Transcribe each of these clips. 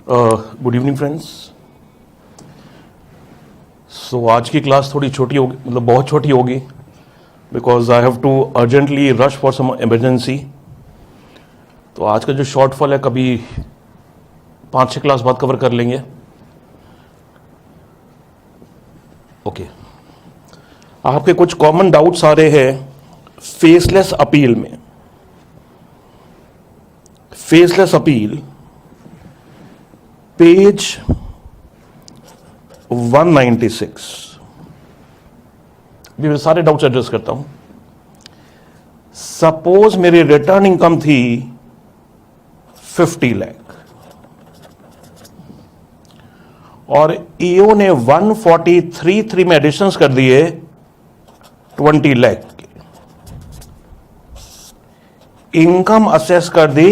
Good evening friends. सो आज की class थोड़ी छोटी होगी, मतलब बहुत छोटी होगी, because I have to urgently rush for some emergency. तो आज का जो शॉर्टफॉल है कभी 5-6 क्लास बाद कवर कर लेंगे। ओके आपके कुछ कॉमन डाउट्स आ रहे हैं फेसलेस अपील में। Faceless appeal page 196। मैं सारे डाउट्स एड्रेस करता हूं। सपोज मेरी रिटर्न इनकम थी 50 लाख और ईओ ने 143 में एडिशंस कर दिए 20 लाख के। इनकम असेस कर दी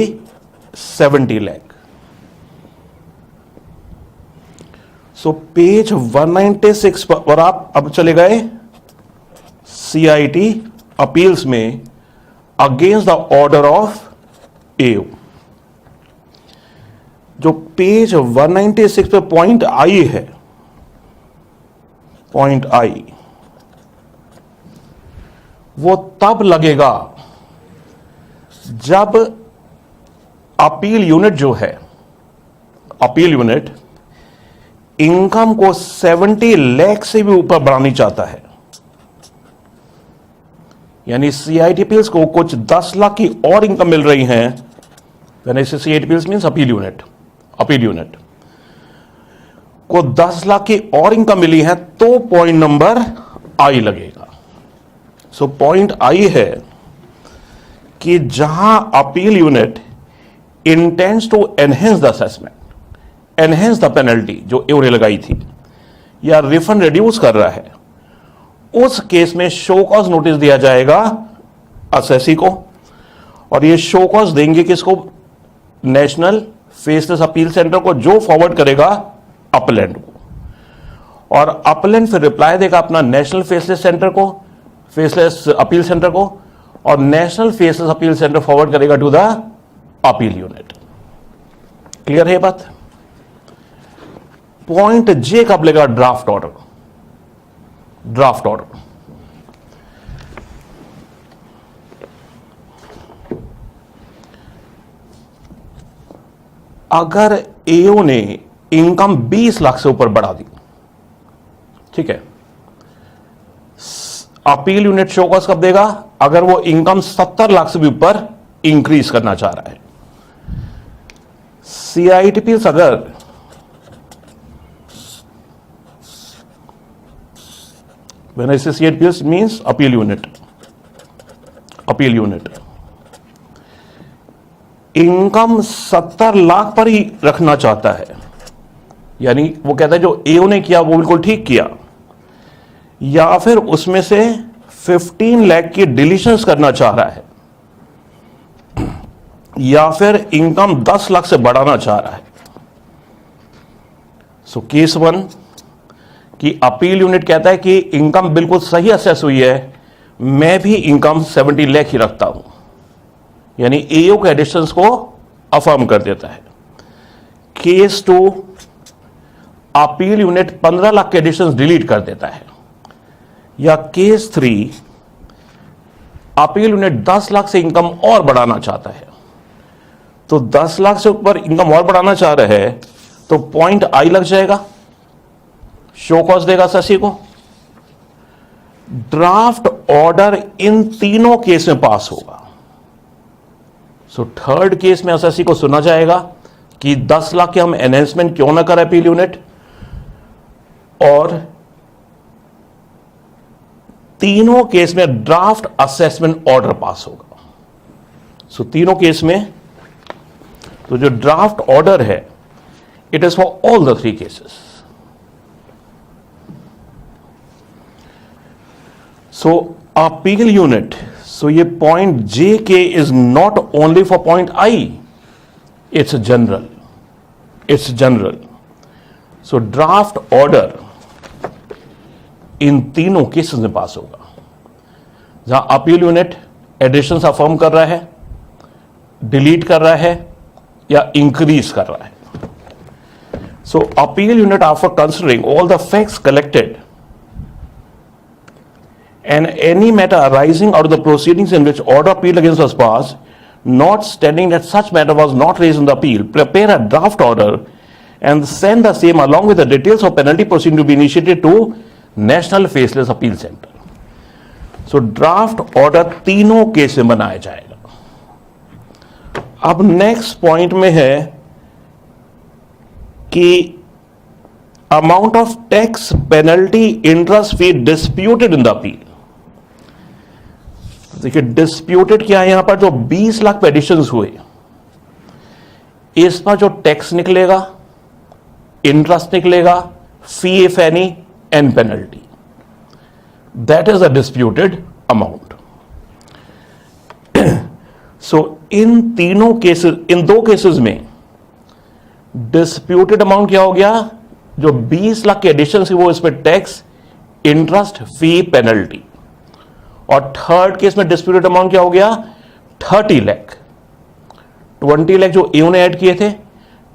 70 लाख। सो पेज 196 पर आप अब चले गए सीआईटी अपील्स में against the order of AO. जो पेज 196 पे पॉइंट आई है, पॉइंट आई वो तब लगेगा जब अपील यूनिट जो है, अपील यूनिट इनकम को 70 लाख से भी ऊपर बढ़ानी चाहता है। यानी सीआईटी अपील्स को कुछ 10 लाख की और इनकम मिल रही है। व्हेन आई से CIT appeals means appeal unit, appeal unit को 10 लाख की और इनकम मिली है तो पॉइंट नंबर आई लगेगा। सो पॉइंट आई है कि जहां appeal unit intends to enhance the assessment, enhance the penalty जो एओ ने लगाई थी, या रिफंड रिड्यूस कर रहा है, उस केस में शो कॉज नोटिस दिया जाएगा असेसी को। और ये शो कॉज देंगे किसको? नेशनल फेसलेस अपील सेंटर को, जो फॉरवर्ड करेगा अपलैंड को। और अपलैंड फिर रिप्लाई देगा अपना नेशनल फेसलेस सेंटर को, फेसलेस अपील सेंटर को, और national faceless appeal centre forward करेगा to the appeal unit. Clear है बात? पॉइंट जे कब लेगा? Draft order. ड्राफ्ट ऑर्डर अगर एओ ने इनकम 20 लाख से ऊपर बढ़ा दी, ठीक है, अपील यूनिट शो कॉज कब देगा? अगर वो इनकम 70 लाख से भी ऊपर इंक्रीज करना चाह रहा है। सीआईटी अपील्स अगर When I say CIT appeals means appeal unit, appeal unit income 70 lakh पर ही रखना चाहता है। यानी वो कहता है जो एओ ने किया वो बिल्कुल ठीक किया, या फिर उसमें से 15 लाख की डिलीशंस करना चाह रहा है, या फिर इनकम 10 लाख से बढ़ाना चाह रहा है। सो केस 1 कि अपील यूनिट कहता है कि इनकम बिल्कुल सही असेस हुई है, मैं भी इनकम 70 लाख ही रखता हूं, यानी एओ के एडिशंस को अफर्म कर देता है। केस 2 अपील यूनिट 15 लाख के एडिशंस डिलीट कर देता है। या केस 3 अपील यूनिट 10 लाख से इनकम और बढ़ाना चाहता है। तो 10 लाख से ऊपर इनकम और बढ़ाना चाह रहे हैं तो पॉइंट आई लग जाएगा, शो कॉज देगा ससी को। ड्राफ्ट ऑर्डर इन तीनों केस में पास होगा। सो थर्ड केस में एसएससी को सुना जाएगा कि 10 लाख के हम एनहेंसमेंट क्यों ना करें अपील यूनिट, और तीनों केस में ड्राफ्ट असेसमेंट ऑर्डर पास होगा। सो तीनों केस में तो जो ड्राफ्ट ऑर्डर है it is for all the 3 cases. So appeal unit, so ये point JK is not only for point I, it's general, it's general. So draft order इन तीनों cases में पास होगा, जहां अपील यूनिट एडिशंस अफर्म कर रहा है, delete कर रहा है या इंक्रीज कर रहा है। So appeal unit, after considering all the facts collected and any matter arising out of the proceedings in which order appeal against was passed, notwithstanding that such matter was not raised in the appeal, prepare a draft order and send the same along with the details of penalty proceeding to be initiated to National Faceless Appeal Center. So draft order तीनों case में बनाया जाएगा. अब next point में है कि amount of tax, penalty, interest fee disputed in the appeal. देखिए disputed क्या है, यहां पर जो 20 लाख पेडिशंस हुए, इस पर जो टैक्स निकलेगा, इंटरेस्ट निकलेगा, fee if any and penalty, that is a disputed amount. So इन तीनों केसेस, इन दो केसेस में डिस्प्यूटेड अमाउंट क्या हो गया, जो 20 लाख के एडिशन से वो, इसमें टैक्स, इंटरेस्ट, फी, पेनल्टी. और थर्ड केस में डिस्प्यूटेड अमाउंट क्या हो गया, 30 लाख. 20 लाख जो ईयू ने ऐड किए थे,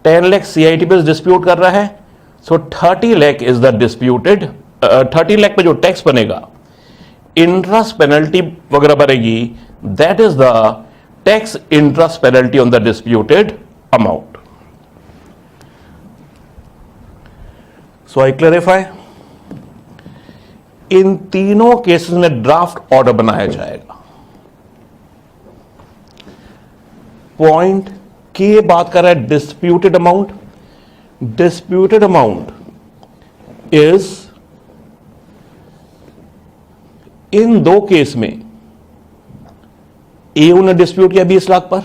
10 लाख CITPS डिस्प्यूट कर रहा है. So 30 lakh is the disputed. 30 lakh पे जो टैक्स बनेगा, इंटरेस्ट, पेनल्टी वगैरह बनेगी, that is the tax, interest, penalty on the disputed amount. So I clarify, इन तीनों केसेस में ड्राफ्ट ऑर्डर बनाया जाएगा. पॉइंट की बात कर रहा है disputed amount. Disputed amount is, इन दो केस में ईयू ने डिस्प्यूट किया 20 लाख पर,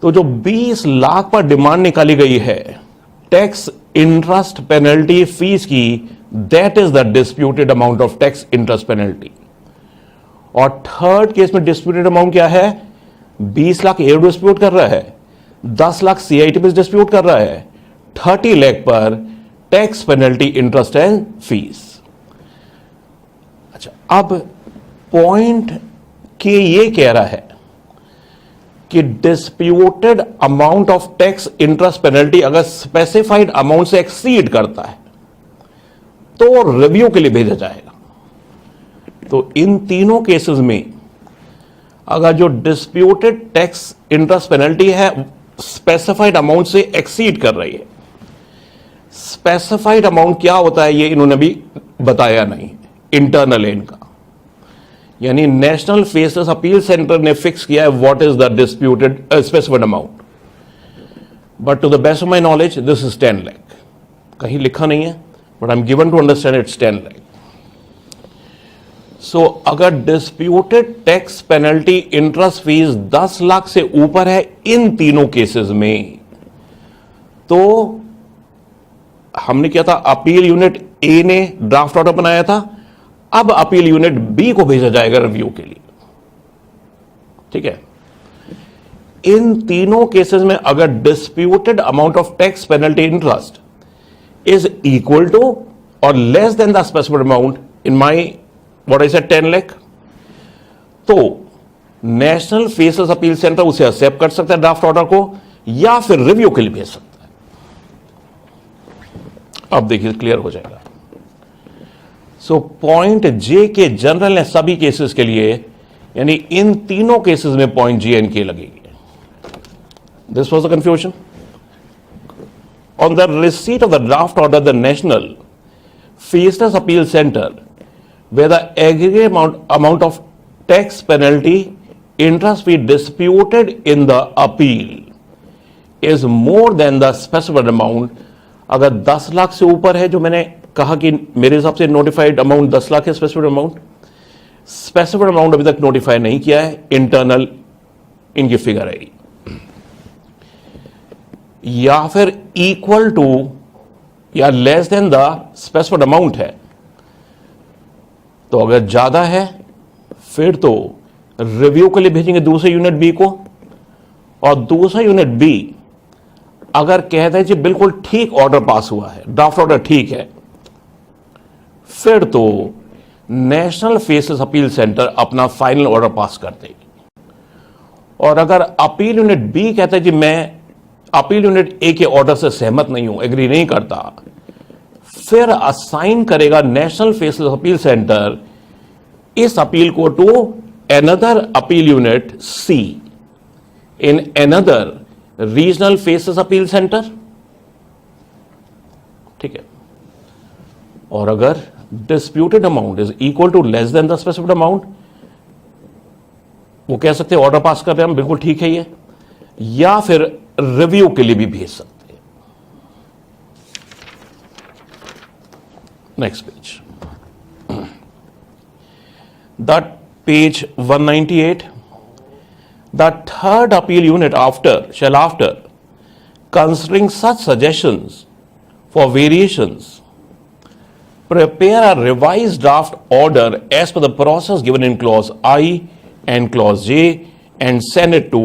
तो जो 20 लाख पर डिमांड निकाली गई है टैक्स, इंटरेस्ट, पेनल्टी, फीस की, that is the disputed amount of tax, interest, penalty. और थर्ड केस में डिस्प्यूटेड अमाउंट क्या है, 20 लाख ईयू डिस्प्यूट कर रहा है, 10 लाख CITPS डिस्प्यूट कर रहा है, 30 लाख पर tax, penalty, interest and fees. अच्छा, अब पॉइंट के ये कह रहा है कि disputed amount of tax, interest, penalty अगर स्पेसिफाइड अमाउंट से एक्सीड करता है तो रिव्यू के लिए भेजा जाएगा. तो इन तीनों केसेस में अगर जो डिस्प्यूटेड टैक्स, इंटरेस्ट, पेनल्टी है स्पेसिफाइड अमाउंट से एक्सीड कर रही है, स्पेसिफाइड अमाउंट क्या होता है ये इन्होंने भी बताया नहीं, इंटरनल है इनका. यानी नेशनल फेसलेस अपील सेंटर ने फिक्स किया है what is the disputed specified amount, but to the best of my knowledge this is 10 lakh. कहीं लिखा नहीं है, but I am given to understand it's 10 lakh. So अगर disputed tax, penalty, interest, fees 10 lakh से ऊपर है इन तीनों केसेस में, तो हमने क्या था, अपील यूनिट ए ने ड्राफ्ट ऑर्डर बनाया था, अब अपील यूनिट बी को भेजा जाएगा रिव्यू के लिए. ठीक है, इन तीनों केसेस में अगर disputed amount of tax, penalty, interest is equal to और less than the specified amount, in my what I said 10 lakh, तो नेशनल फेसलेस अपील सेंटर उसे एक्सेप्ट कर सकता है ड्राफ्ट ऑर्डर को, या फिर रिव्यू के लिए भेज सकता है. अब देखिए क्लियर हो जाएगा. सो पॉइंट जे के जनरल है सभी केसेस के लिए, यानी इन तीनों केसेस में पॉइंट JNK लगेगी. This was the confusion. On the receipt of the draft order, the national faceless appeal centre, where the aggregate amount of tax, penalty, interest fee disputed in the appeal is more than the specified amount. अगर 10 लाख से ऊपर है, जो मैंने कहा कि मेरे हिसाब से नोटिफाइड अमाउंट 10 लाख है, स्पेसिफाइड अमाउंट अभी तक नोटिफाई नहीं किया है, इंटरनल इनकी फिगर है, या फिर इक्वल टू या less than the specified amount है. तो अगर ज्यादा है फिर तो रिव्यू के लिए भेजेंगे दूसरे यूनिट बी को, और दूसरा यूनिट बी अगर कहता है जी बिल्कुल ठीक ऑर्डर पास हुआ है, ड्राफ्ट ऑर्डर ठीक है, फिर तो नेशनल फेसलेस अपील सेंटर अपना फाइनल ऑर्डर पास कर देगी. और अगर अपील यूनिट बी कहता है जी मैं अपील यूनिट ए के ऑर्डर से सहमत नहीं हूं, एग्री नहीं करता, फिर असाइन करेगा नेशनल फेसलेस अपील सेंटर इस अपील को to another appeal unit see in another regional faceless appeal centre. ठीक है, और अगर disputed amount is equal to less than the specific amount, वो कह सकते हैं ऑर्डर पास कर रहे हैं हम, बिल्कुल ठीक है ये, या फिर रिव्यू के लिए भी भेज सकते हैं। Next page, the page 198, the third appeal unit after considering such suggestions for variations prepare a revised draft order as per the process given in clause I and clause J and send it to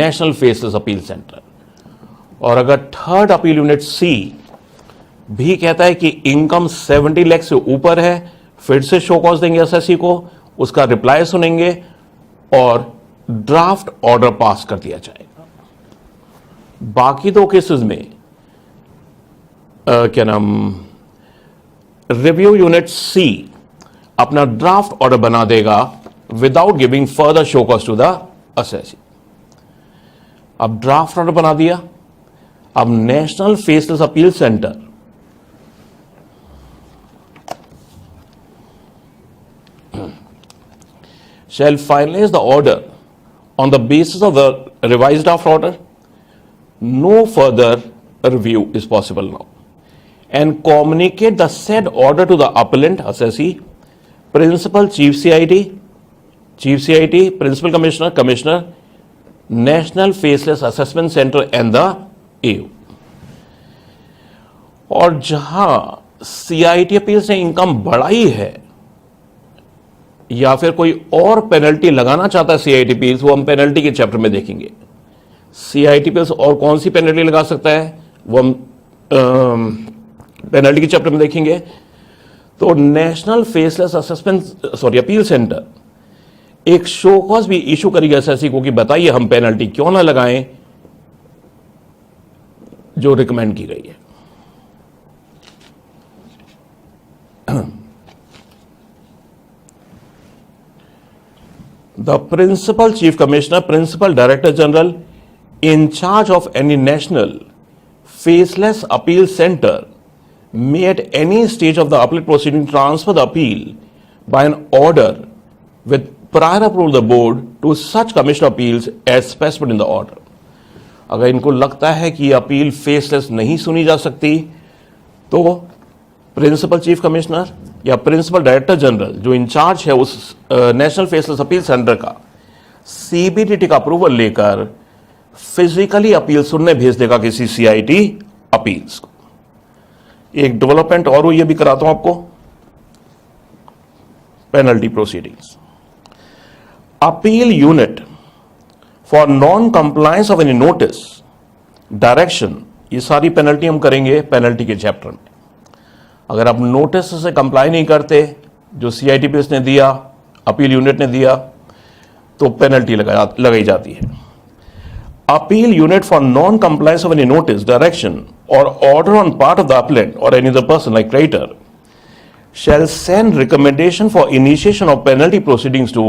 National Faceless Appeal Center। और अगर third appeal unit सी भी कहता है कि income 70 lakh से ऊपर है, फिर से शो कॉज देंगे एसएससी को, उसका रिप्लाई सुनेंगे और ड्राफ्ट ऑर्डर पास कर दिया जाएगा। बाकी दो केसेस में क्या नाम, रिव्यू यूनिट सी अपना ड्राफ्ट ऑर्डर बना देगा without giving further show cause to the SSC. अब ड्राफ्ट ऑर्डर बना दिया, अब national faceless appeal centre shall finalize the order on the basis of the revised draft order. No further review is possible now, and communicate the said order to the appellant, assessee, principal, chief CID, principal commissioner, National Faceless Assessment Center and the AU। और जहां CIT appeal से income बढ़ाई है या फिर कोई और penalty लगाना चाहता है CIT अपील्स, वो हम पेनल्टी के चैप्टर में देखेंगे। CIT अपील्स और कौन सी पेनल्टी लगा सकता है वो हम पेनल्टी के चैप्टर में देखेंगे। तो नेशनल फेसलेस अपील सेंटर एक शो कॉज भी इशू करेगा एसएससी को कि बताइए हम पेनल्टी क्यों ना लगाएं जो रिकमेंड की गई है। The Principal Chief Commissioner, Principal Director General in charge of any national faceless appeal center may at any stage of the appellate proceeding transfer the appeal by an order with prior approval of the board to such commission appeals as specified in the order। अगर इनको लगता है कि appeal faceless नहीं सुनी जा सकती तो प्रिंसिपल चीफ कमिश्नर या प्रिंसिपल डायरेक्टर जनरल जो इंचार्ज है उस नेशनल फेसलेस अपील सेंटर का सीबीडीटी का अप्रूवल लेकर फिजिकली अपील सुनने भेज देगा किसी सीआईटी अपील्स को। एक डेवलपमेंट और ये भी कराता हूं आपको, penalty proceedings. Appeal unit for non compliance of any notice direction, ये सारी पेनल्टी हम करेंगे पेनल्टी के चैप्टर में। अगर आप नोटिस से कंप्लाई नहीं करते जो सीआईटीपीएस ने दिया, अपील यूनिट ने दिया, तो पेनल्टी लगाई जाती है। Appeal unit for non compliance of any notice direction और order on part of the appellant और any other person like creditor shall send recommendation for initiation of penalty proceedings to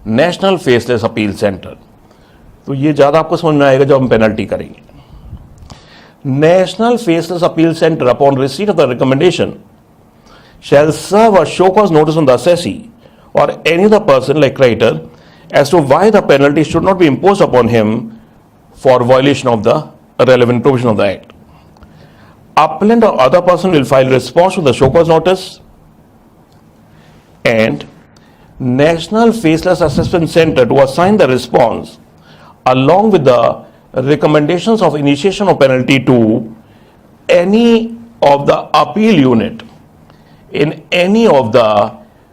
National Faceless Appeal Center। तो ये ज्यादा आपको समझ में आएगा जब हम पेनल्टी करेंगे। National Faceless Appeal Center upon receipt of the recommendation shall serve a show cause notice on the assessee or any other person like creditor as to why the penalty should not be imposed upon him for violation of the relevant provision of the act. Appellant or other person will file response to the show cause notice, and National Faceless Assessment Center to assign the response along with the recommendations of initiation of penalty to any of the appeal unit in any of the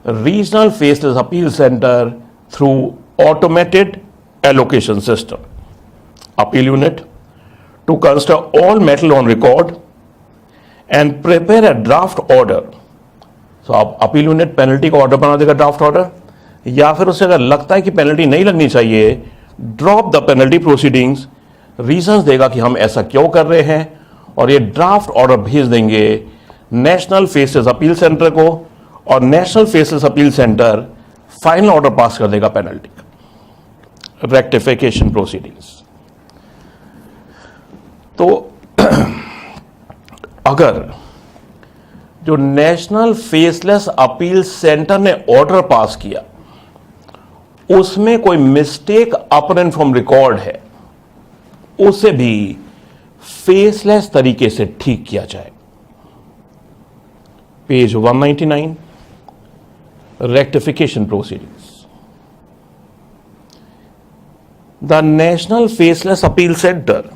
regional faceless appeal center through automated allocation system। Appeal unit to consider all matter on record and prepare a draft order। So आप appeal unit penalty का order बना देगा draft order, या फिर उसे अगर लगता है कि पेनल्टी नहीं लगनी चाहिए drop the penalty proceedings reasons देगा कि हम ऐसा क्यों कर रहे हैं, और ये ड्राफ्ट ऑर्डर भेज देंगे नेशनल फेसेस अपील सेंटर को, और national faceless appeal centre final order pass कर देगा पेनल्टी का, रेक्टिफिकेशन प्रोसीडिंग्स। तो अगर जो नेशनल फेसलेस अपील सेंटर ने ऑर्डर पास किया उसमें कोई मिस्टेक अपरेंट फ्रॉम रिकॉर्ड है, उसे भी फेसलेस तरीके से ठीक किया जाए। Page 199, rectification proceedings. The national faceless appeal centre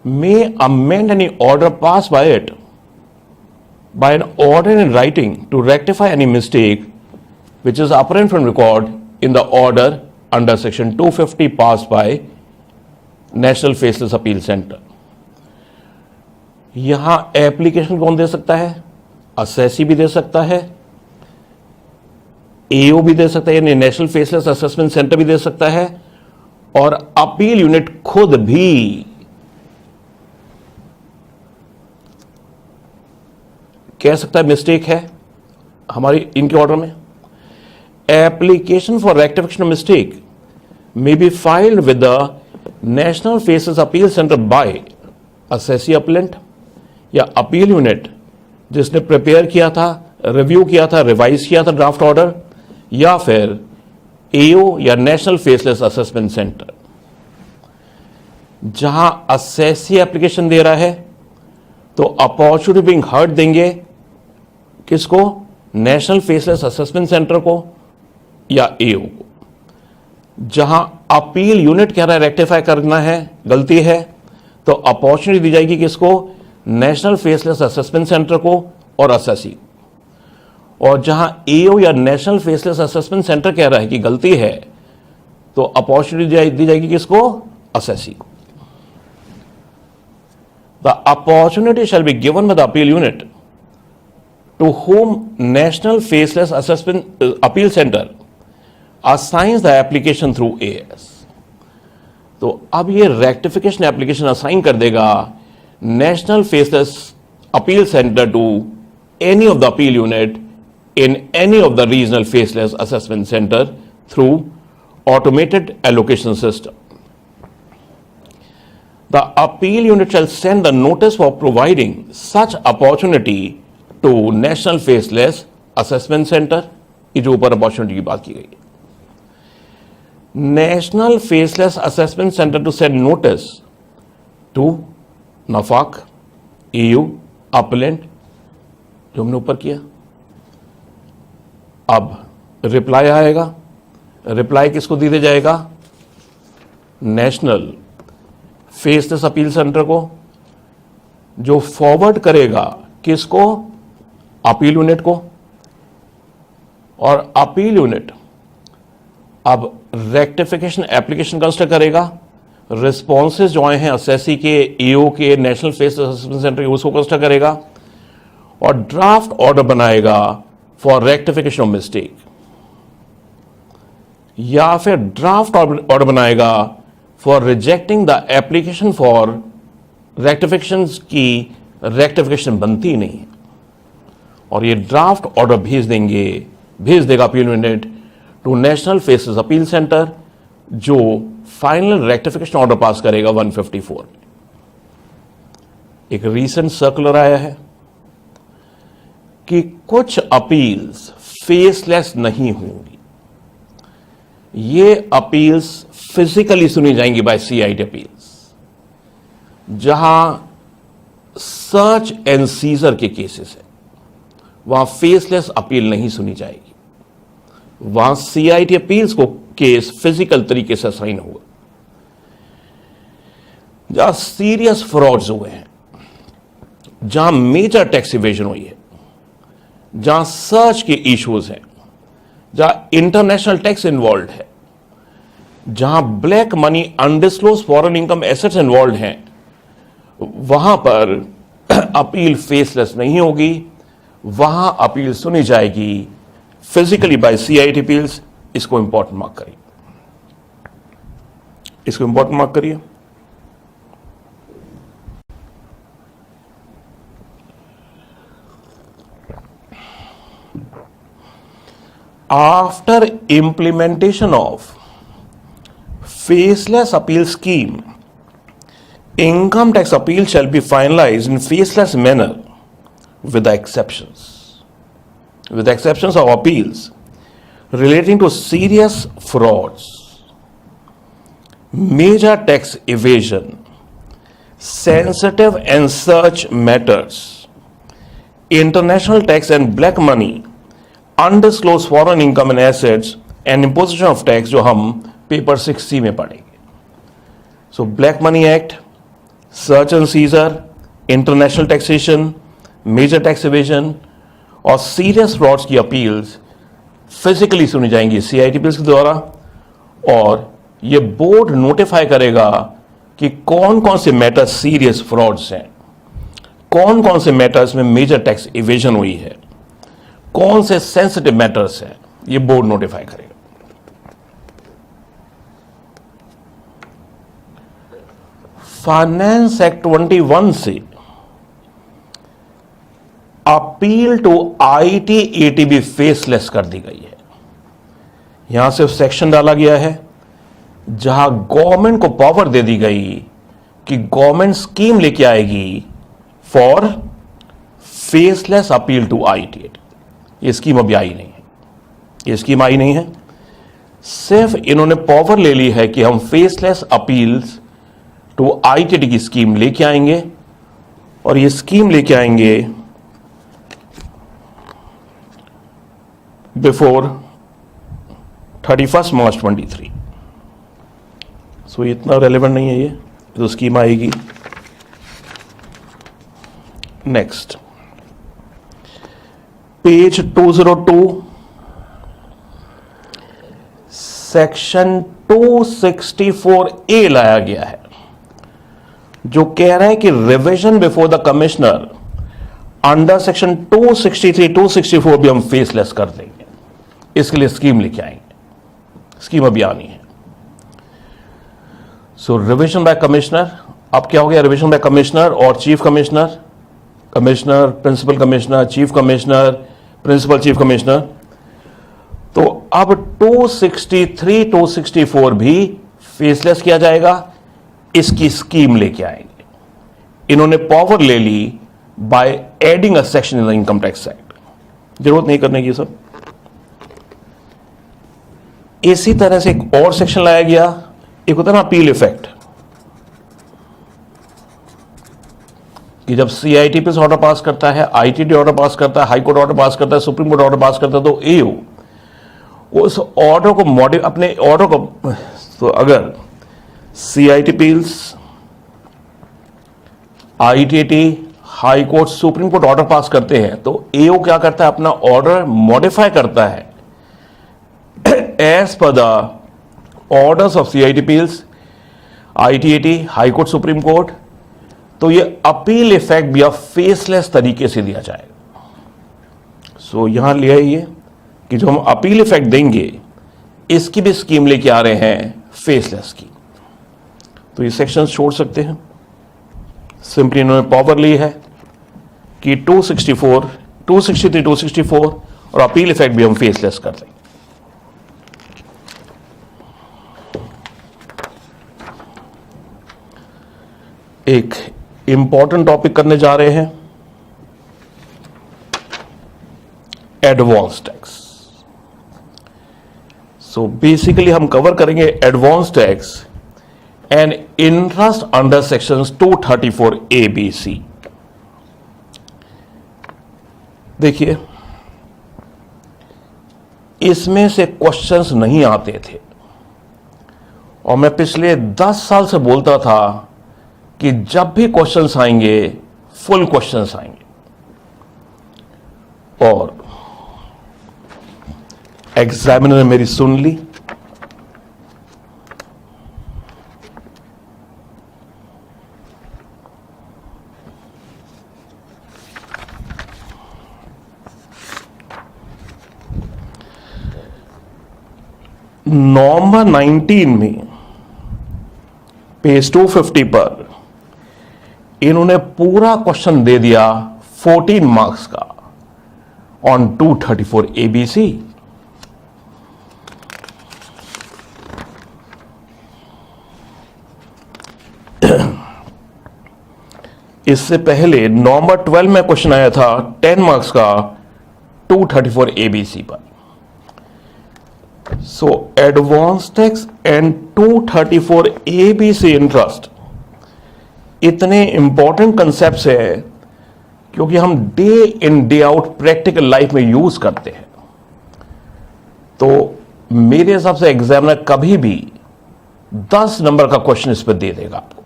may amend any order passed by it by an order in writing to rectify any mistake which is apparent from record in the order under section 250 passed by National Faceless Appeal Center। यहां application कौन दे सकता है? Assessee भी दे सकता है, एओ भी दे सकता है, यानी नेशनल फेसलेस असेसमेंट सेंटर भी दे सकता है, और अपील यूनिट खुद भी कह सकता है मिस्टेक है हमारी इनके ऑर्डर में। Application for rectification mistake may be filed with the national faceless appeal centre by assessee appellant या अपील यूनिट जिसने प्रिपेयर किया था, रिव्यू किया था, रिवाइज किया था ड्राफ्ट ऑर्डर, या फिर एओ या नेशनल फेसलेस असेसमेंट सेंटर। जहां असेसी एप्लीकेशन दे रहा है तो अपॉर्चुनिटी बिंग हर्ट देंगे किसको? नेशनल फेसलेस असेसमेंट सेंटर को या एओ को। जहां अपील यूनिट कह रहा है रेक्टिफाई करना है, गलती है, तो अपॉर्चुनिटी दी जाएगी किसको? नेशनल फेसलेस असेसमेंट सेंटर को और असेसी। और जहां एओ या नेशनल फेसलेस असेसमेंट सेंटर कह रहा है कि गलती है, तो अपॉर्चुनिटी दी जाएगी किसको? असेसी को। The opportunity shall be given by the appeal unit to whom National Faceless Assessment Appeal Center assigns the application through AS। तो अब ये रेक्टिफिकेशन एप्लीकेशन असाइन कर देगा national faceless appeal centre to any of the appeal unit in any of the regional faceless assessment centre through automated allocation system. The appeal unit shall send the notice for providing such opportunity to national faceless assessment centre. ये जो ऊपर opportunity की बात की गई है, national faceless assessment centre to send notice to NFAC, AU, appellant, जो हमने ऊपर किया। अब रिप्लाई आएगा, रिप्लाई किसको दे जाएगा? नेशनल फेसलेस अपील सेंटर को, जो फॉरवर्ड करेगा किसको? अपील यूनिट को। और अपील यूनिट अब रेक्टिफिकेशन एप्लीकेशन कंसिडर करेगा, रिस्पॉन्सेज जो आए हैं असेसी के, एओ के, नेशनल फेसलेस असेसमेंट सेंटर के, उसको कंसिडर करेगा और ड्राफ्ट ऑर्डर बनाएगा फॉर रेक्टिफिकेशन ऑफ मिस्टेक, या फिर ड्राफ्ट ऑर्डर बनाएगा for rejecting the application for rectification की रेक्टिफिकेशन बनती नहीं है, और ये ड्राफ्ट ऑर्डर भेज देगा appeal unit to national faceless appeal centre, जो फाइनल रेक्टिफिकेशन ऑर्डर पास करेगा 154। एक रीसेंट सर्कुलर आया है कि कुछ अपील्स फेसलेस नहीं होंगी, ये अपील्स फिजिकली सुनी जाएंगी बाय सीआईटी अपील्स। जहां सर्च एंड सीजर के केसेस है वहां फेसलेस अपील नहीं सुनी जाएगी, वहां सीआईटी अपील्स को केस फिजिकल तरीके से असाइन होगा। जहां सीरियस फ्रॉड्स हुए हैं, जहां मेजर टैक्स इवेजन हुई है, जहां सर्च के इश्यूज हैं, जहां इंटरनेशनल टैक्स इन्वॉल्व है, जहां black money, undisclosed foreign income assets involve हैं, वहां पर अपील फेसलेस नहीं होगी, वहां अपील सुनी जाएगी फिजिकली बाय सीआईटी अपील्स। इसको इंपॉर्टेंट मार्क करिए, इसको इंपॉर्टेंट मार्क करिए। after implementation of faceless appeal scheme, income tax appeal shall be finalized in faceless manner with the exceptions of appeals relating to serious frauds, major tax evasion, sensitive and such matters, international tax and black money, undisclosed foreign income and assets and imposition of tax, जो हम paper 6C में पढ़ेंगे. So black money act, search and seizure, international taxation, major tax evasion और serious frauds की appeals physically सुनी जाएंगी CITPs के द्वारा, और ये बोर्ड नोटिफाई करेगा कि कौन कौन से मैटर्स सीरियस फ्रॉड्स हैं, कौन कौन से मैटर्स में मेजर टैक्स इवेजन हुई है, कौन से सेंसिटिव मैटर्स हैं, ये बोर्ड नोटिफाई करेगा. फाइनेंस एक्ट 21 से अपील टू ITAT फेसलेस कर दी गई है. यहां से सेक्शन डाला गया है जहां गवर्नमेंट को पावर दे दी गई कि गवर्नमेंट स्कीम लेके आएगी for faceless appeal to ITAT. ये स्कीम अभी आई नहीं है, ये स्कीम आई नहीं है. सिर्फ इन्होंने पावर ले ली है कि हम फेसलेस अपील्स टू ITAT की स्कीम लेके आएंगे, और ये स्कीम लेके आएंगे बिफोर 31 मार्च 23. सो इतना रेलेवेंट नहीं है ये तो स्कीम आएगी. नेक्स्ट पेज 202 सेक्शन 264A लाया गया है, जो कह रहा है कि revision before the commissioner under section 263 264 भी हम फेसलेस कर देंगे. इसके लिए स्कीम लेके आएंगे, स्कीम अभी आनी है. सो रिवीजन बाय कमिश्नर, अब क्या हो गया, रिवीजन बाय कमिश्नर और chief commissioner, commissioner, principal commissioner, chief commissioner, principal chief commissioner. तो अब 263 264 भी फेसलेस किया जाएगा, इसकी स्कीम लेके आएंगे. इन्होंने पावर ले ली by adding a section in the income tax act. जरूरत नहीं करने की सब. इसी तरह से एक और सेक्शन लाया गया, एक होता है ना अपील इफेक्ट, कि जब CITPs ऑर्डर पास करता है, ITT ऑर्डर पास करता है, हाई कोर्ट ऑर्डर पास करता है, सुप्रीम कोर्ट ऑर्डर पास करता है, तो AO उस ऑर्डर को अपने ऑर्डर को, तो अगर CITPs, ITT, high court, supreme court order pass करते हैं, तो AO क्या करता है, अपना ऑर्डर मॉडिफाई करता है as per the orders of CITPs, ITAT, high court, supreme court. तो ये अपील इफेक्ट भी अब फेसलेस तरीके से दिया जाएगा. सो यहां लिया है ये कि जो हम अपील इफेक्ट देंगे, इसकी भी स्कीम लेके आ रहे हैं फेसलेस की. तो ये सेक्शन छोड़ सकते हैं. सिंपली इन्होंने पावर ली है कि 264, 263, 264 और अपील इफेक्ट भी हम फेसलेस कर देंगे. एक इंपॉर्टेंट टॉपिक करने जा रहे हैं, एडवांस टैक्स. सो बेसिकली हम कवर करेंगे advance tax and interest under section 234ABC. देखिए, इसमें से क्वेश्चंस नहीं आते थे, और मैं पिछले 10 साल से बोलता था कि जब भी क्वेश्चंस आएंगे फुल क्वेश्चंस आएंगे, और एग्जामिनर ने मेरी सुन ली. नवंबर 19 में पेज 250 पर इन्होंने पूरा क्वेश्चन दे दिया 14 मार्क्स का ऑन 234ABC. इससे पहले नवंबर 12 में क्वेश्चन आया था 10 मार्क्स का 234 ABC पर। So advance tax and 234 ABC interest इतने इंपॉर्टेंट कंसेप्ट्स है क्योंकि हम day in day out practical life में यूज करते हैं। तो मेरे हिसाब से एग्जामिनर कभी भी 10 नंबर का क्वेश्चन इस पर दे देगा आपको।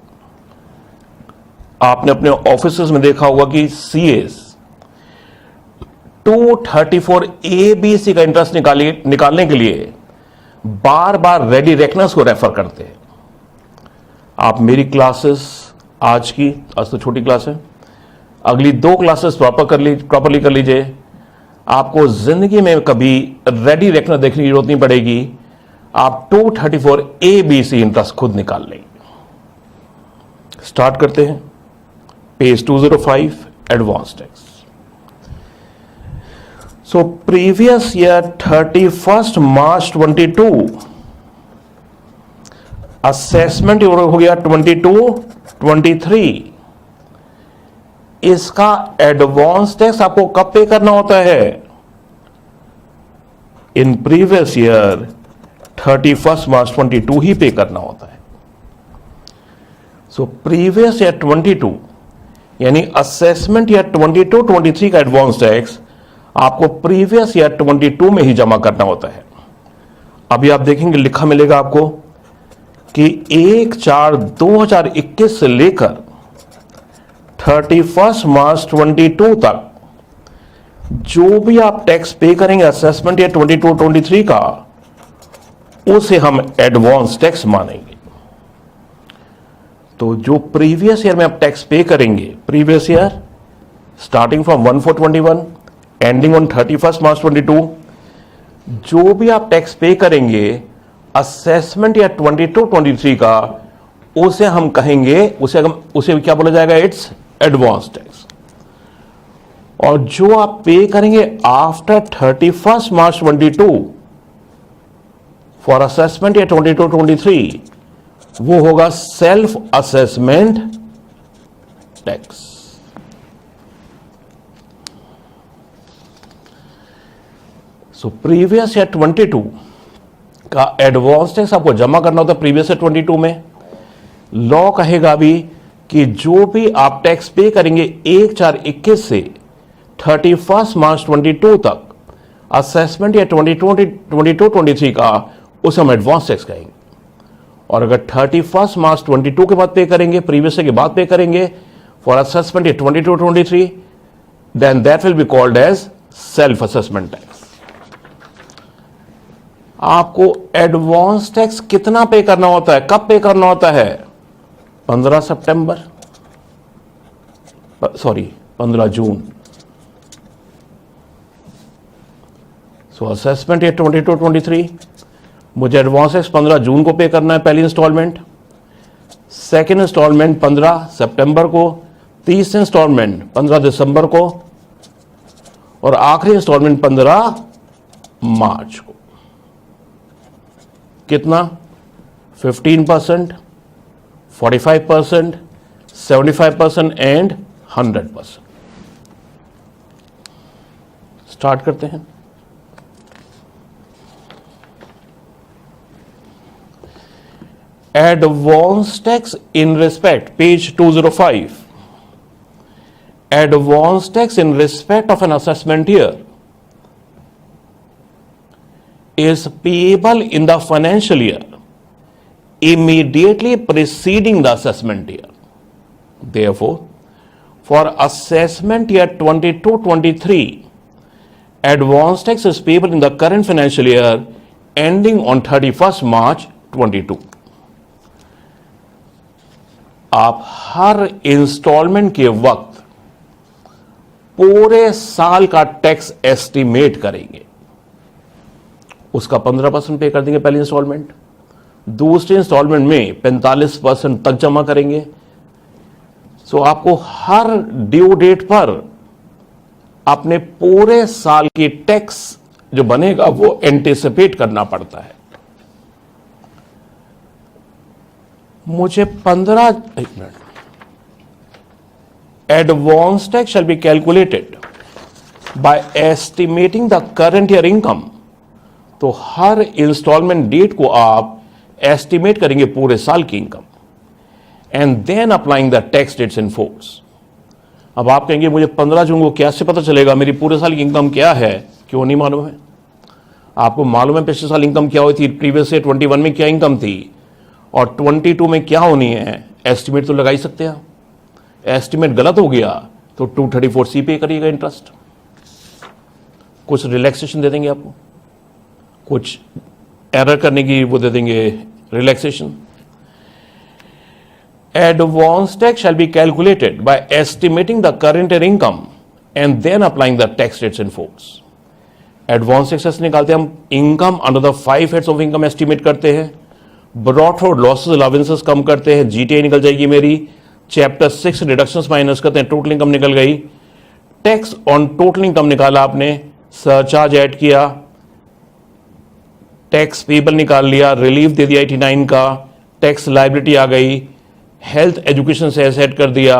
आपने अपने ऑफिसेस में देखा होगा कि सीएस 234 ABC का इंटरेस्ट निकालने के लिए बार बार रेडी रेकनर्स को रेफर करते हैं। आप मेरी क्लासेस आज तो छोटी क्लास है, अगली 2 क्लासेस प्रॉपरली कर लीजिए। आपको जिंदगी में कभी रेडी रेकनर देखने की जरूरत नहीं पड़ेगी। आप 234 ABC इंटरेस्ट खुद निकाल लेंगे। स्टार्ट करते हैं। Page 205 advance tax. So previous year 31 March 22 assessment हो गया 22-23। इसका एडवांस टैक्स आपको कब पे करना होता है? इन प्रीवियस ईयर 31 मार्च 22 ही पे करना होता है। सो प्रीवियस ईयर 22 यानी असेसमेंट ईयर 22-23 का एडवांस टैक्स आपको प्रीवियस ईयर 22 में ही जमा करना होता है। अभी आप देखेंगे लिखा मिलेगा आपको कि 1/4/2021 से लेकर 31 मार्च 22 तक जो भी आप टैक्स पे करेंगे असेसमेंट ईयर 22-23 का, उसे हम एडवांस टैक्स मानेंगे। तो जो प्रीवियस ईयर में आप टैक्स पे करेंगे, previous year starting from 1/4/21 ending on 31 March 22, जो भी आप टैक्स पे करेंगे असेसमेंट ईयर 22-23 का, उसे हम कहेंगे, उसे क्या बोला जाएगा? It's advance tax. और जो आप पे करेंगे after 31 March 22 for assessment year 22-23, वो होगा self assessment tax. So previous year 22 का एडवांस टैक्स आपको जमा करना होता है प्रीवियस ईयर 22 में। लॉ कहेगा भी कि जो भी आप टैक्स पे करेंगे 1/4/21 से 31 मार्च 22 तक असेसमेंट या 22-23 का, उसे हम एडवांस टैक्स कहेंगे। और अगर 31 मार्च 22 के बाद पे करेंगे, प्रीवियस के बाद पे करेंगे for assessment year 22-23, then that will be called as self assessment tax. आपको एडवांस टैक्स कितना पे करना होता है, कब पे करना होता है? 15 जून। सो असेसमेंट ये 22-23, मुझे एडवांस टैक्स 15 जून को पे करना है, पहली इंस्टॉलमेंट। सेकेंड इंस्टॉलमेंट 15 सितंबर को, तीसरी इंस्टॉलमेंट 15 दिसंबर को, और आखिरी इंस्टॉलमेंट 15 मार्च को। कितना? 15%, 45%, 75% एंड 100%। स्टार्ट करते हैं। Advance tax in respect, page 205, advance tax in respect of an assessment year is payable in the financial year immediately preceding the assessment year. Therefore, for assessment year 22-23, advance tax is payable in the current financial year ending on 31st March 22. आप हर instalment के वक्त पूरे साल का tax estimate करेंगे। उसका 15% पे कर देंगे पहली इंस्टॉलमेंट, दूसरी इंस्टॉलमेंट में 45% तक जमा करेंगे। सो आपको हर ड्यू डेट पर अपने पूरे साल की टैक्स जो बनेगा वो एंटिसिपेट करना पड़ता है। मुझे 15, एक minute, advance tax shall be calculated by estimating the current year income. तो हर इंस्टॉलमेंट डेट को आप एस्टिमेट करेंगे पूरे साल की income, and then applying the tax rates in force. अब आप कहेंगे मुझे 15 जून को कैसे पता चलेगा मेरी पूरे साल की इनकम क्या है? क्यों नहीं मालूम है? आपको मालूम है पिछले साल इनकम क्या हुई थी, प्रीवियस से 21 में क्या इनकम थी और 22 में क्या होनी है। एस्टिमेट तो लगा ही सकते हैं। एस्टिमेट गलत हो गया तो 234C पे करिएगा इंटरेस्ट। कुछ रिलैक्सेशन दे देंगे आपको, कुछ एरर करने की वो दे देंगे relaxation. Advance tax shall be calculated by estimating the current year income and then applying the tax rates in force. Advance tax निकालते हैं हम, income under the 5 heads of income estimate करते हैं, ब्रॉट फॉरवर्ड लॉसेस अलाउंसेस कम करते हैं, GTI निकल जाएगी मेरी, चैप्टर 6 डिडक्शंस माइनस करते हैं, टोटल इनकम निकल गई। टैक्स ऑन टोटल इनकम निकाला आपने, सरचार्ज ऐड किया, टैक्स पेबल निकाल लिया, रिलीफ दे दिया 89 का, टैक्स लायबिलिटी आ गई, हेल्थ एजुकेशन से सेट कर दिया,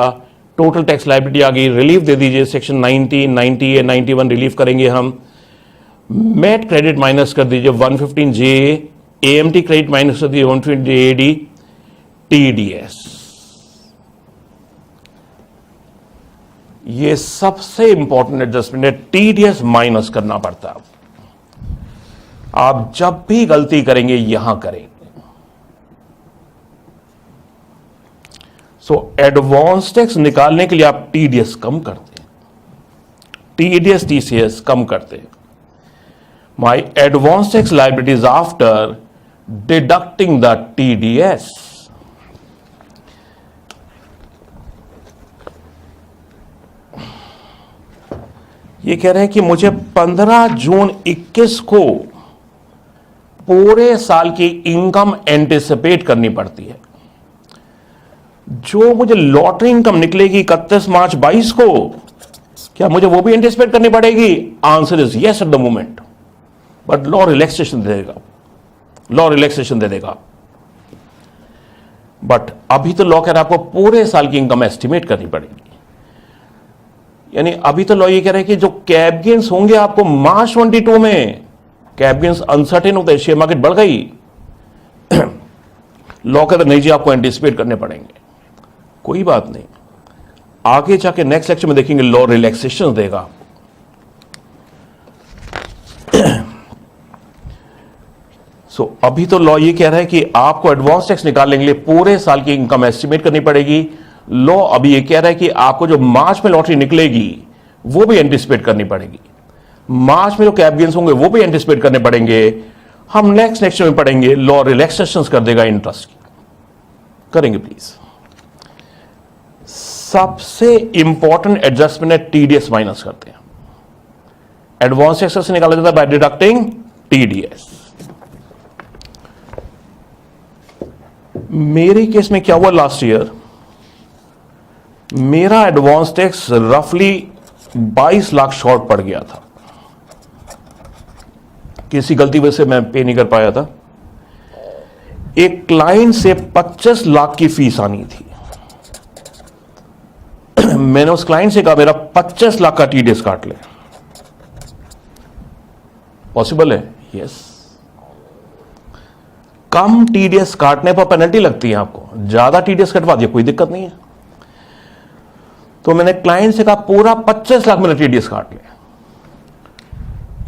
टोटल टैक्स लायबिलिटी आ गई, रिलीफ दे दीजिए सेक्शन 90, 90 या 91 रिलीफ करेंगे हम। मेट क्रेडिट माइनस कर दीजिए 115J, एएमटी क्रेडिट माइनस कर दीजिए 120JAD, TDS। ये सबसे इंपॉर्टेंट एडजस्टमेंट है, TDS माइनस करना पड़ता है। आप जब भी गलती करेंगे यहां करेंगे। सो एडवांस टैक्स निकालने के लिए आप TDS कम करते हैं, TDS TCS कम करते हैं। My advance tax liabilities after deducting the TDS। ये कह रहे हैं कि मुझे 15 जून 21 को पूरे साल की इनकम एंटिसिपेट करनी पड़ती है। जो मुझे लॉटरी इनकम निकलेगी 31 मार्च 22 को, क्या मुझे वो भी एंटिसिपेट करनी पड़ेगी? Answer is yes at the moment, but law relaxation दे देगा, लॉ रिलैक्सेशन दे देगा। बट अभी तो लॉ कह रहा है आपको पूरे साल की इनकम एस्टिमेट करनी पड़ेगी। यानी अभी तो लॉ ये कह रहे हैं कि जो कैप गेन्स होंगे आपको मार्च 22 में, कैप गेन्स अनसर्टेन होता है, शेयर मार्केट बढ़ गई, लॉ कहता नहीं जी आपको एंटिसिपेट करने पड़ेंगे। कोई बात नहीं, आगे जाके नेक्स्ट लेक्चर में देखेंगे लॉ रिलैक्सेशन देगा। सो अभी तो लॉ ये कह रहा है कि आपको एडवांस टैक्स निकालने के लिए पूरे साल की इनकम एस्टिमेट करनी पड़ेगी। लॉ अभी ये कह रहा है कि आपको जो मार्च में लॉटरी निकलेगी वो भी एंटिसिपेट करनी पड़ेगी, मार्च में जो कैप गेन्स होंगे वो भी एंटिसिपेट करने पड़ेंगे। हम नेक्स्ट लेक्चर में पढ़ेंगे लॉ रिलैक्सेशन कर देगा इंटरेस्ट की। करेंगे प्लीज। सबसे इंपॉर्टेंट एडजस्टमेंट है TDS माइनस करते हैं। एडवांस टैक्स से निकाला जाता है बाय डिडक्टिंग TDS। मेरे केस में क्या हुआ लास्ट ईयर, मेरा एडवांस टैक्स रफली 22 लाख शॉर्ट पड़ गया था। किसी गलती वजह से मैं पे नहीं कर पाया था। एक क्लाइंट से 25 लाख की फीस आनी थी। मैंने उस क्लाइंट से कहा मेरा 25 लाख का TDS काट ले। पॉसिबल है? यस। कम TDS काटने पर पेनल्टी लगती है आपको, ज्यादा TDS कटवा दिया कोई दिक्कत नहीं है। तो मैंने क्लाइंट से कहा पूरा 25 लाख मेरा TDS काट ले।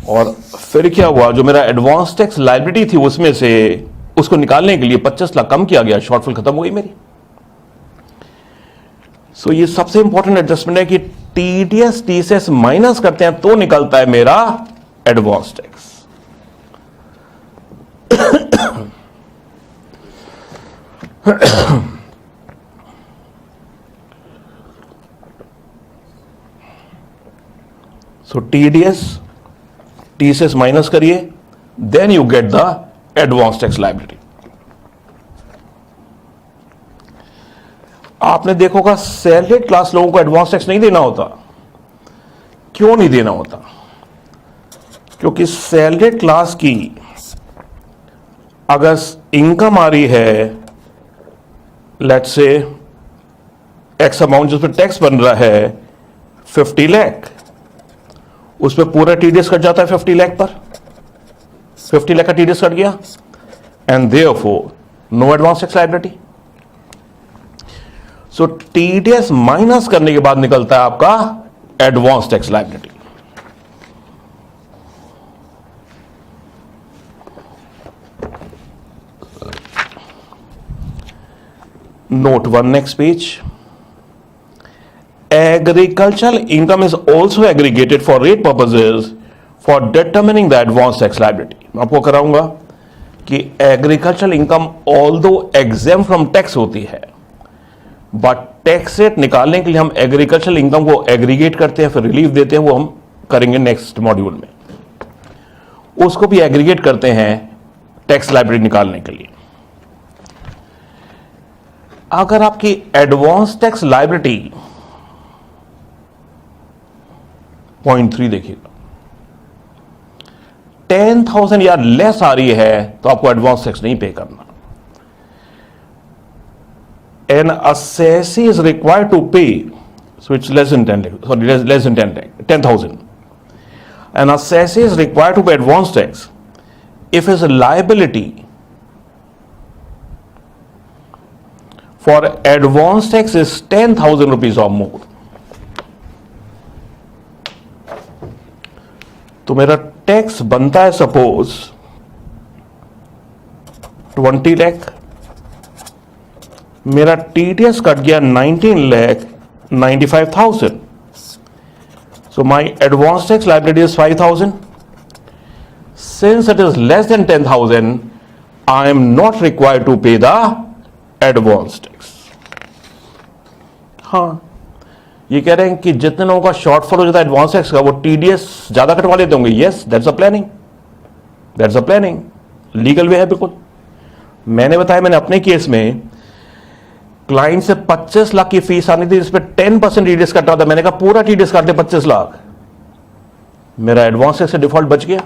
और फिर क्या हुआ, जो मेरा एडवांस टैक्स लायबिलिटी थी उसमें से उसको निकालने के लिए 25 लाख कम किया गया, शॉर्टफॉल खत्म हो गई मेरी। सो ये सबसे इंपॉर्टेंट एडजस्टमेंट है कि TDS TCS माइनस करते हैं तो निकलता है मेरा advance tax. So TDS TCS minus करिए, then you get the advance tax liability. आपने देखा होगा सैलरीड क्लास लोगों को एडवांस टैक्स नहीं देना होता। क्यों नहीं देना होता? क्योंकि सैलरीड क्लास की अगर इनकम आ रही है लेट्स से एक्स अमाउंट जिस पर टैक्स बन रहा है 50 लाख, उस पर पूरा टीडीएस कट जाता है 50 लाख पर, 50 लाख का टीडीएस कट गया, and therefore no advance tax liability. So TDS minus करने के बाद निकलता है आपका advance tax liability. Note 1, next page. Agricultural income is also aggregated for rate purposes for determining the advanced tax liability. मैं आपको कराऊंगा कि agricultural income although exempt from tax होती है, बट टैक्स रेट निकालने के लिए हम एग्रीकल्चरल इनकम को एग्रीगेट करते हैं, फिर रिलीफ देते हैं, वो हम करेंगे नेक्स्ट मॉड्यूल में। उसको भी एग्रीगेट करते हैं टैक्स लायबिलिटी निकालने के लिए। अगर आपकी एडवांस टैक्स लायबिलिटी 0.3 देखिएगा, 10,000 या लेस आ रही है तो आपको एडवांस टैक्स नहीं पे करना। An assessee is required to pay, so it's less than 10,000. An assessee is required to pay advance tax if his liability for advance tax is 10,000 rupees or more. तो मेरा tax बनता है suppose 20 lakh, मेरा TDS cut गया 19,95,000. So my advance tax liability is 5,000. Since it is less than 10,000, I am not required to pay the advance tax. हाँ, ये कह रहे हैं कि जितने लोगों का शॉर्टफॉल हो जाता है एडवांस टैक्स का, वो टीडीएस ज्यादा कटवा लेते होंगे। Yes, that's a planning, that's a planning, legal way है बिल्कुल। मैंने बताया, मैंने अपने केस में क्लाइंट से 25 लाख की फीस आनी थी, जिस पर 10% टीडीएस कट रहा था। मैंने कहा पूरा टीडीएस काट दे 25 लाख, मेरा एडवांस टैक्स से डिफॉल्ट बच गया।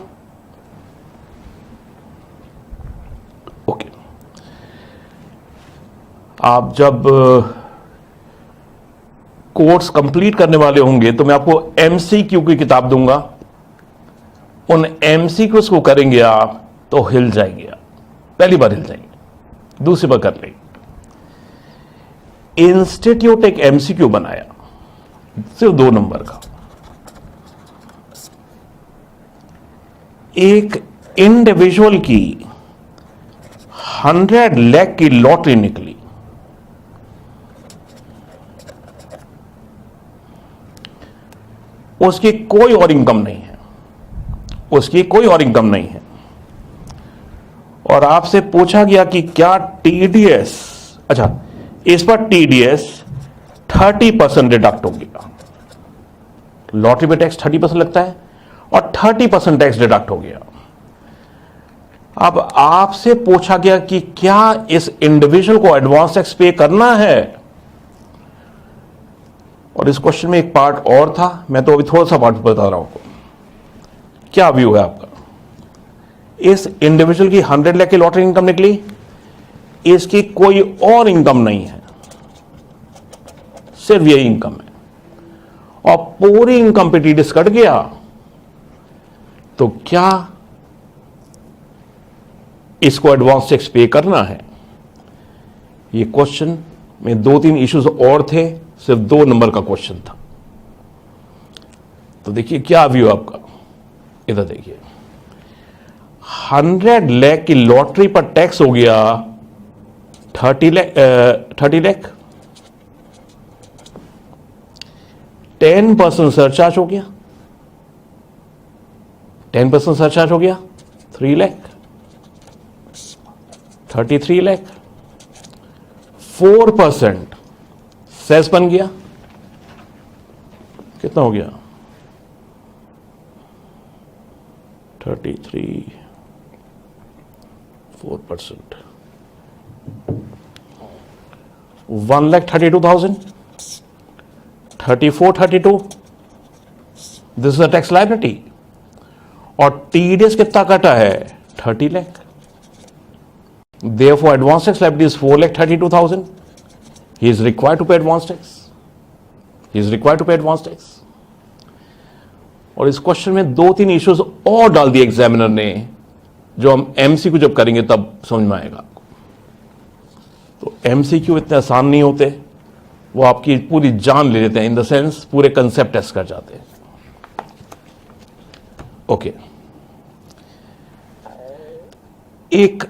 ओके, आप जब कोर्स कंप्लीट करने वाले होंगे तो मैं आपको एमसीक्यू की किताब दूंगा, उन एमसीक्यूज को करेंगे आप तो हिल जाएंगे आप। पहली बार हिल जाएंगे, दूसरी बार कर लेंगे। इंस्टीट्यूट एक एमसीक्यू बनाया सिर्फ 2 नंबर का, एक इंडिविजुअल की 100 लाख की लॉटरी निकली, उसकी कोई और इनकम नहीं है, उसकी कोई और इनकम नहीं है, और आपसे पूछा गया कि क्या टीडीएस, अच्छा इस पर टीडीएस 30% डिडक्ट हो गया। लॉटरी पे टैक्स 30% लगता है और 30% टैक्स डिडक्ट हो गया। अब आपसे पूछा गया कि क्या इस इंडिविजुअल को एडवांस टैक्स पे करना है, और इस क्वेश्चन में एक पार्ट और था, मैं तो अभी थोड़ा सा पार्ट बता रहा हूं आपको। क्या व्यू है आपका? इस इंडिविजुअल की 100 लाख की लॉटरी इनकम निकली, इसकी कोई और इनकम नहीं है, सिर्फ यही इनकम है, और पूरी इनकम पे टीडीएस कट गया, तो क्या इसको एडवांस टैक्स पे करना है? ये क्वेश्चन में 2-3 इश्यूज और थे, सिर्फ 2 नंबर का क्वेश्चन था। तो देखिए क्या व्यू आपका, इधर देखिए, 100 लाख की लॉटरी पर टैक्स हो गया 30 लाख, 10% सरचार्ज हो गया, 10% सरचार्ज हो गया 3 लाख, 33 लाख, 4% सेस बन गया, कितना हो गया 33, 4%, 1,32,000, 34, 32, this is a tax liability, और टीडीएस कितना कटा है 30 lakh, therefore advance tax liability is 4,32,000, he is required to pay advance tax. He is required to pay advance tax. और इस क्वेश्चन में 2-3 इश्यूज और डाल दिए एग्जामिनर ने, जो हम एमसीक्यू जब करेंगे तब समझ में आएगा आपको। तो एमसीक्यू इतने आसान नहीं होते, वो आपकी पूरी जान ले लेते हैं, इन द सेंस पूरे कंसेप्ट टेस्ट कर जाते हैं। ओके, एक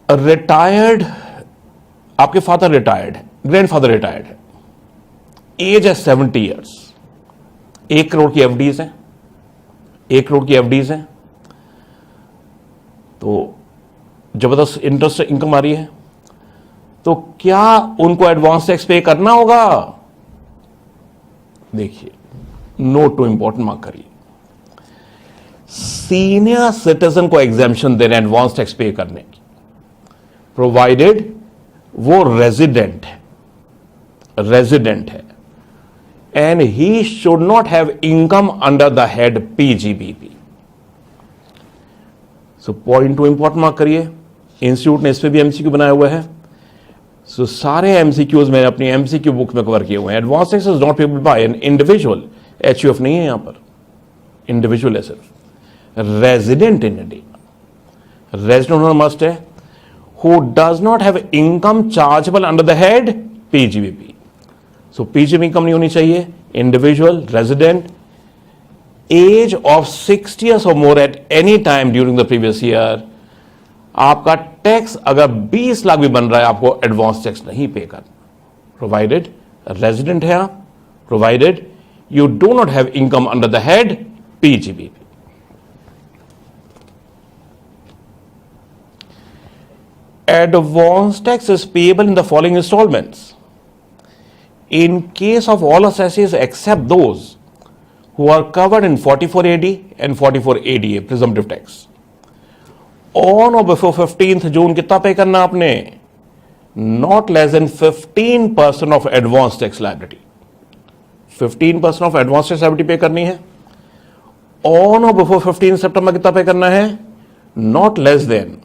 रिटायर्ड, आपके फादर रिटायर्ड है, ग्रैंडफादर रिटायर्ड है, एज है 70 ईयर्स, 1 करोड़ की एफडीज हैं, 1 करोड़ की एफडीज हैं, तो जबरदस्त इंटरेस्ट इनकम आ रही है, तो क्या उनको एडवांस टैक्स पे करना होगा? देखिए, नोट टू इंपॉर्टेंट मार्क करिए, सीनियर सिटीजन को एग्जेम्पशन दे रहे हैं एडवांस टैक्स पे करने की, प्रोवाइडेड वो रेजिडेंट है and he should not have income under the head PGBP. So point two important mark करिए, इंस्टीट्यूट ने इस पे भी एमसीक्यू बनाया हुआ है। सो सारे एमसीक्यूज मैंने अपनी एमसीक्यू बुक में कवर किए हुए हैं। Advance tax is not payable by an individual, HUF नहीं है यहां पर, इंडिविजुअल है सिर्फ, रेजिडेंट इन इंडिया, रेजिडेंट होना मस्ट है, who does not have income chargeable under the head PGBP. So PGBP income नहीं होनी चाहिए, individual, resident, age of 60 years or more at any time during the previous year. आपका tax अगर 20 लाख भी बन रहा है, आपको एडवांस टैक्स नहीं पे करना, प्रोवाइडेड रेजिडेंट है आप, provided you do not have income under the head PGBP. Advance tax is payable in the following installments. In case of all assessees except those who are covered in 44AD and 44ADA, presumptive tax. On or before 15th June कितना pay करना आपने? Not less than 15% of advance tax liability. 15% of advance tax liability पे करनी है. On or before 15 September कितना pay करना है? Not less than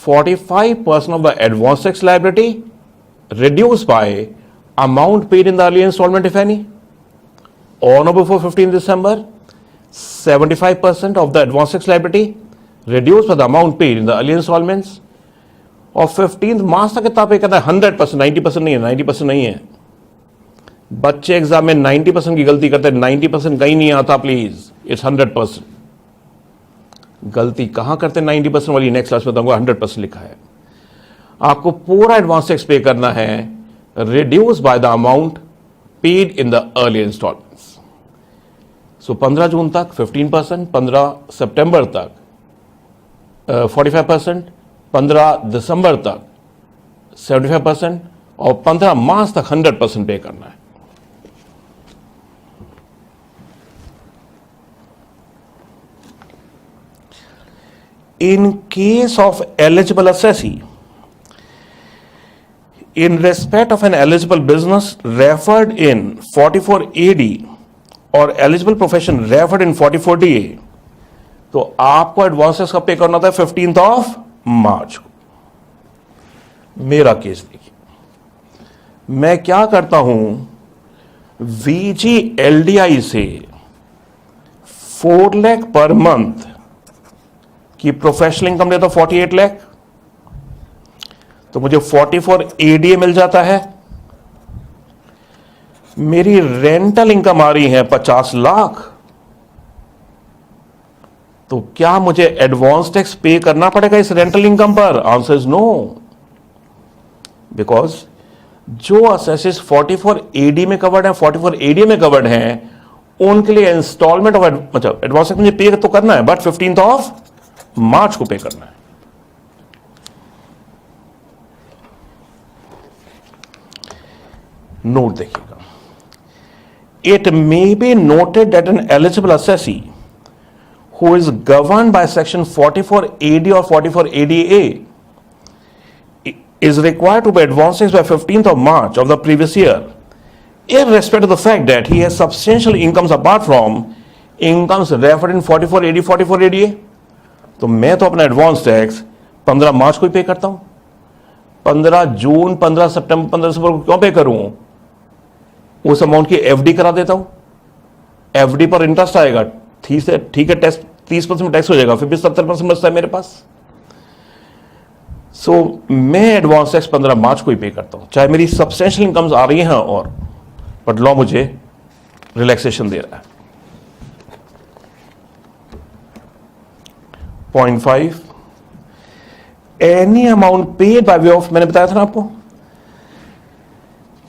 45% of the advance tax liability reduced by amount paid in the early installment, if any. On or before 15 December, 75% of the advance tax liability reduced by the amount paid in the early installments. और 15th March तक कितना pay करना है? 100%, 90% नहीं है, 90% नहीं है। बच्चे एग्जाम में 90% की गलती करते हैं, 90% कहीं नहीं आता, प्लीज, इट्स 100%। गलती कहां करते हैं 90% वाली? नेक्स्ट क्लास में बताऊंगा, 100% लिखा है। आपको पूरा एडवांस टैक्स पे करना है, reduce by the amount paid in the early instalments. So 15 जून तक 15%, 15 सितंबर तक 45%, 15 दिसंबर तक 75% और 15 मार्च तक 100% पे करना है। In case of eligible assessee, in respect of an eligible business referred in 44AD or eligible profession referred in 44DA, तो आपको एडवांस टैक्स कब पे करना था? 15 मार्च को। मेरा केस देखिए, मैं क्या करता हूं, VGLDI से 4 लाख पर मंथ कि प्रोफेशनल इनकम लेता 48 लाख, तो मुझे 44 ADA मिल जाता है। मेरी रेंटल इनकम आ रही है 50 लाख, तो क्या मुझे एडवांस टैक्स पे करना पड़ेगा इस रेंटल इनकम पर? आंसर इज नो, बिकॉज जो असेसेस 44 AD में कवर्ड है, 44 ADA में कवर्ड हैं, उनके लिए इंस्टॉलमेंट ऑफ मतलब एडवांस टैक्स मुझे पे तो करना है, बट 15 मार्च को पे करना है। नोट देखिएगा, it may be noted that N eligible assessee who is governed by section 44 AD or 44 ADA is required to pay advance tax by 15th of March of the previous year, irrespective of the fact that he has substantial incomes apart from incomes referred in 44 AD 44 ADA। तो मैं तो अपना advance tax 15 मार्च को ही पे करता हूं। 15 जून, 15 सितंबर, 15 सितंबर को क्यों पे करूं? उस अमाउंट की एफडी करा देता हूं, एफडी पर इंटरेस्ट आएगा, ठीक है, टैक्स 30% टैक्स हो जाएगा, फिर भी 70% बचता है मेरे पास। सो मैं एडवांस टैक्स 15 मार्च को ही पे करता हूं, चाहे मेरी सब्सटेंशियल इनकम्स आ रही हैं और, बट लॉ मुझे रिलैक्सेशन दे रहा है। Point 5, any amount paid by way of, मैंने बताया था ना आपको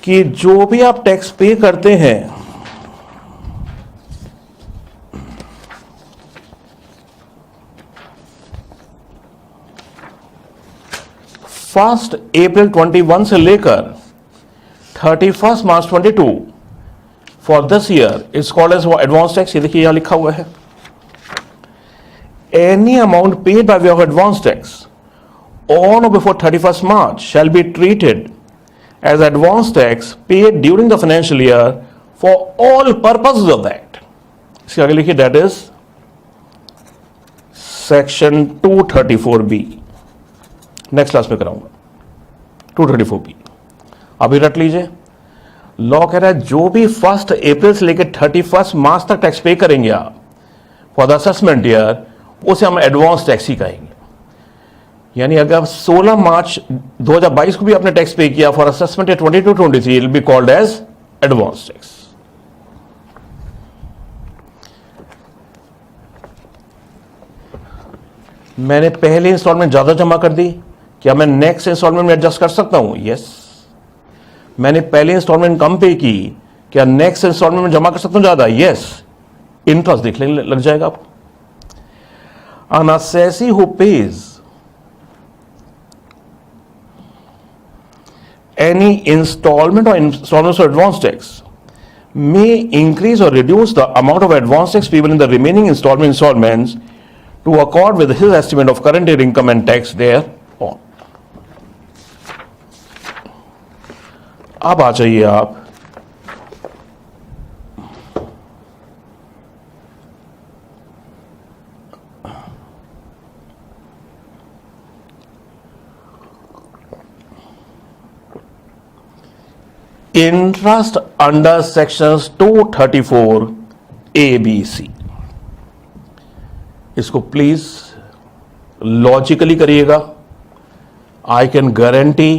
कि जो भी आप टैक्स पे करते हैं, फर्स्ट अप्रैल 21 से लेकर 31 March 22 for this year is called as advance tax. ये देखिए यहां लिखा हुआ है, any amount paid by way of advance tax on or before 31st March shall be treated as advance tax paid during the financial year for all purposes of that. इसके आगे लिखिए, that is section 234B, next class में कराऊंगा 234B। अभी रट लीजिए, law कह रहा है जो भी 1 अप्रैल से लेकर 31 मार्च तक टैक्स पे करेंगे आप फॉर द असेसमेंट ईयर, उसे हम एडवांस टैक्स ही कहेंगे। यानी अगर 16 मार्च 2022 को भी आपने टैक्स पे किया for assessment year 22-23, it will be called as advance tax. मैंने पहले इंस्टॉलमेंट ज्यादा जमा कर दी, क्या मैं नेक्स्ट इंस्टॉलमेंट में एडजस्ट कर सकता हूं? यस। मैंने पहले इंस्टॉलमेंट कम पे की, क्या नेक्स्ट इंस्टॉलमेंट में जमा कर सकता हूं ज्यादा? यस। इंटरेस्ट देखने लग जाएगा आपको। An assessee who pays any installment or installments of advance tax may increase or reduce the amount of advance tax payable in the remaining installments to accord with his estimate of current year income and tax thereon. अब आ जाइए आप interest under sections 234 ABC। इसको please logically करिएगा। I can guarantee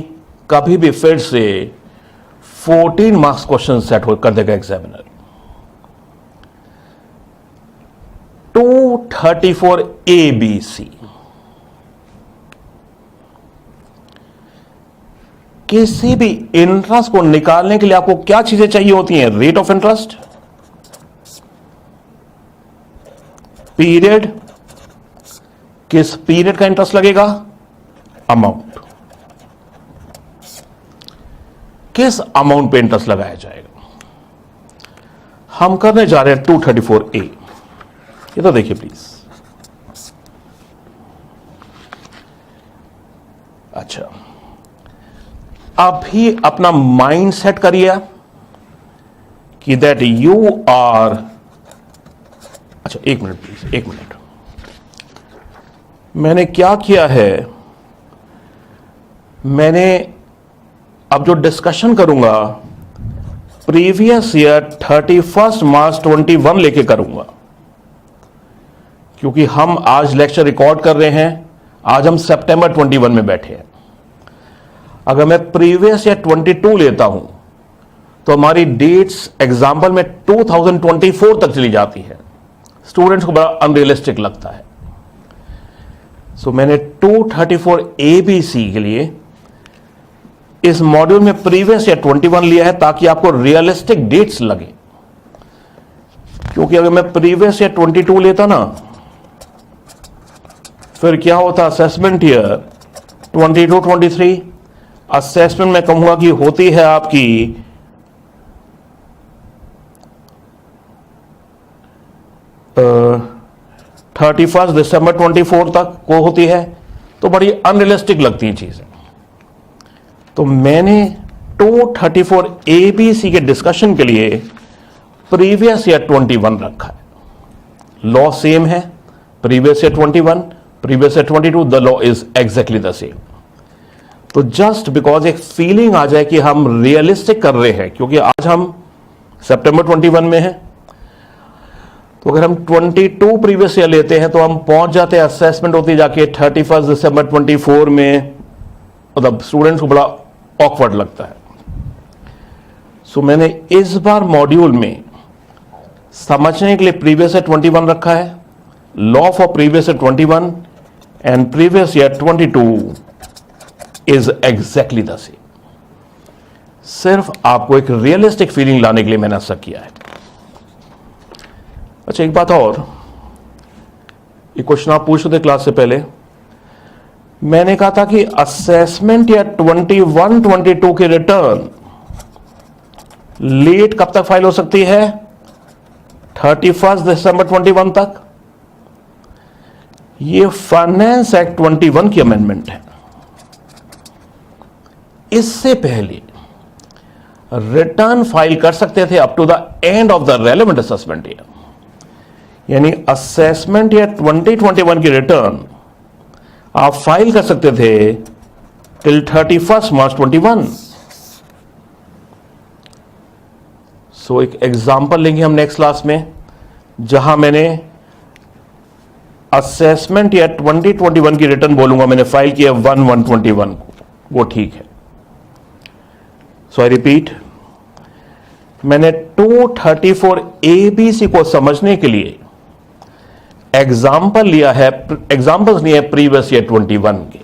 कभी भी फिर से 14 marks question set कर देगा एग्जामिनर। 234 ABC, किसी भी इंटरेस्ट को निकालने के लिए आपको क्या चीजें चाहिए होती हैं? रेट ऑफ इंटरेस्ट, पीरियड, किस पीरियड का इंटरेस्ट लगेगा, अमाउंट, किस अमाउंट पे इंटरेस्ट लगाया जाएगा। हम करने जा रहे हैं 234A। ये तो देखिए प्लीज। अच्छा, अभी अपना माइंड सेट करिए कि दैट यू आर, अच्छा एक मिनट प्लीज, एक मिनट। मैंने क्या किया है, मैंने अब जो डिस्कशन करूंगा प्रीवियस ईयर 31 मार्च 21 लेके करूंगा, क्योंकि हम आज लेक्चर रिकॉर्ड कर रहे हैं, आज हम सितंबर 21 में बैठे हैं। अगर मैं प्रीवियस या 22 लेता हूं तो हमारी डेट्स एग्जाम्पल में 2024 तक चली जाती है, स्टूडेंट्स को बड़ा अनरियलिस्टिक लगता है। सो मैंने 234 ABC के लिए इस मॉड्यूल में प्रीवियस या 21 लिया है ताकि आपको रियलिस्टिक डेट्स लगे। क्योंकि अगर मैं प्रीवियस या 22 लेता ना, फिर क्या होता, असेसमेंट ईयर 22-23, असेसमेंट में कहूंगा कि होती है आपकी 31 दिसंबर 24 तक को होती है, तो बड़ी अनरियलिस्टिक लगती हैं चीजें। तो मैंने 234 ABC के डिस्कशन के लिए प्रीवियस ईयर 21 रखा है। लॉ सेम है, previous year 21, previous year 22, the law is exactly the same. तो जस्ट बिकॉज एक फीलिंग आ जाए कि हम रियलिस्टिक कर रहे हैं, क्योंकि आज हम सितंबर 21 में हैं, तो अगर हम 22 प्रीवियस ईयर लेते हैं तो हम पहुंच जाते हैं, असेसमेंट होती जाके 31 दिसंबर 24 में, मतलब स्टूडेंट्स को बड़ा ऑकवर्ड लगता है। सो मैंने इस बार मॉड्यूल में समझने के लिए प्रीवियस ईयर 21 रखा है, law for previous year 21 and previous year 22 is exactly the same. सिर्फ आपको एक रियलिस्टिक फीलिंग लाने के लिए मैंने ऐसा किया है। अच्छा, एक बात और, ये क्वेश्चन आप पूछ रहे थे क्लास से पहले, मैंने कहा था कि असेसमेंट या 21-22 की रिटर्न लेट कब तक फाइल हो सकती है? 31 दिसंबर 21 तक। ये फाइनेंस एक्ट 21 की अमेंडमेंट है। इससे पहले रिटर्न फाइल कर सकते थे up to the end of the relevant assessment year, यानी असेसमेंट या 2021 की रिटर्न आप फाइल कर सकते थे टिल 31 मार्च 21। सो एक एग्जांपल लेंगे हम नेक्स्ट क्लास में, जहां मैंने असेसमेंट या 2021 की रिटर्न बोलूंगा, मैंने फाइल किया 1/1/21 को, वो ठीक है। सो आई रिपीट, मैंने 234 ABC को समझने के लिए एग्जाम्पल्स लिए प्रीवियस ईयर 21 के।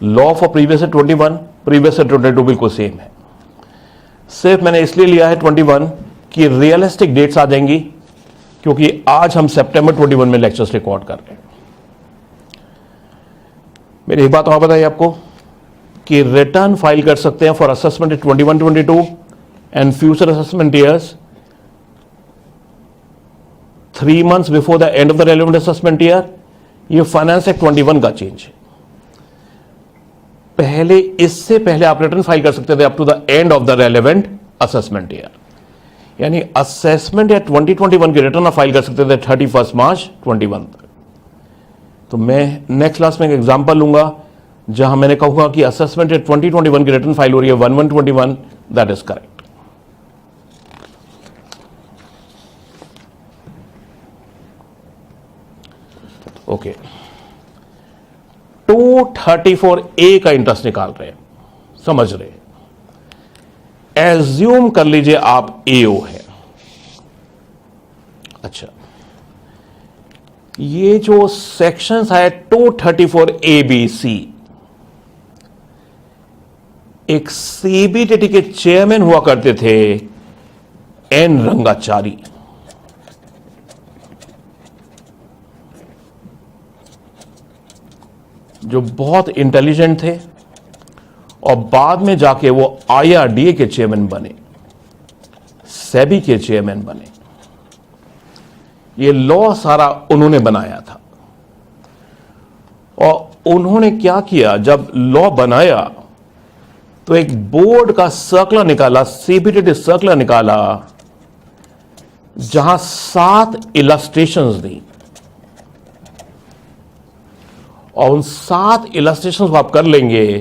Law for previous year 21, previous year 22 बिल्कुल सेम है। सिर्फ मैंने इसलिए लिया है 21 कि रियलिस्टिक डेट्स आ जाएंगी, क्योंकि आज हम सितंबर 21 में लेक्चर्स रिकॉर्ड कर रहे हैं। मेरी एक बात और बताइए आपको कि रिटर्न फाइल कर सकते हैं for assessment 21-22 and future assessment years 3 months before the end of the relevant assessment year. ये फाइनेंस एक्ट 21 का चेंज है। पहले, इससे पहले आप रिटर्न फाइल कर सकते थे up to the end of the relevant assessment year, यानी असेसमेंट या 2021 की रिटर्न आप फाइल कर सकते थे 31 मार्च 21 तक। तो मैं नेक्स्ट क्लास में एक एग्जांपल लूंगा जहां मैंने कहूंगा कि असेसमेंट या 2021 की रिटर्न फाइल हो रही है 1/1/21, that is correct. Okay, 234A का इंटरेस्ट निकाल रहे हैं, समझ रहे हैं। एज्यूम कर लीजिए आप AO है। अच्छा, ये जो सेक्शंस है 234ABC, एक CBDT के चेयरमैन हुआ करते थे N रंगाचारी। जो बहुत इंटेलिजेंट थे और बाद में जाके वो IRDA के चेयरमैन बने, सेबी के चेयरमैन बने। ये लॉ सारा उन्होंने बनाया था। और उन्होंने क्या किया, जब लॉ बनाया तो एक बोर्ड का सर्कुलर निकाला, CBDT सर्कुलर निकाला, जहां 7 इलस्ट्रेशंस दी। और उन 7 इलस्ट्रेशंस को आप कर लेंगे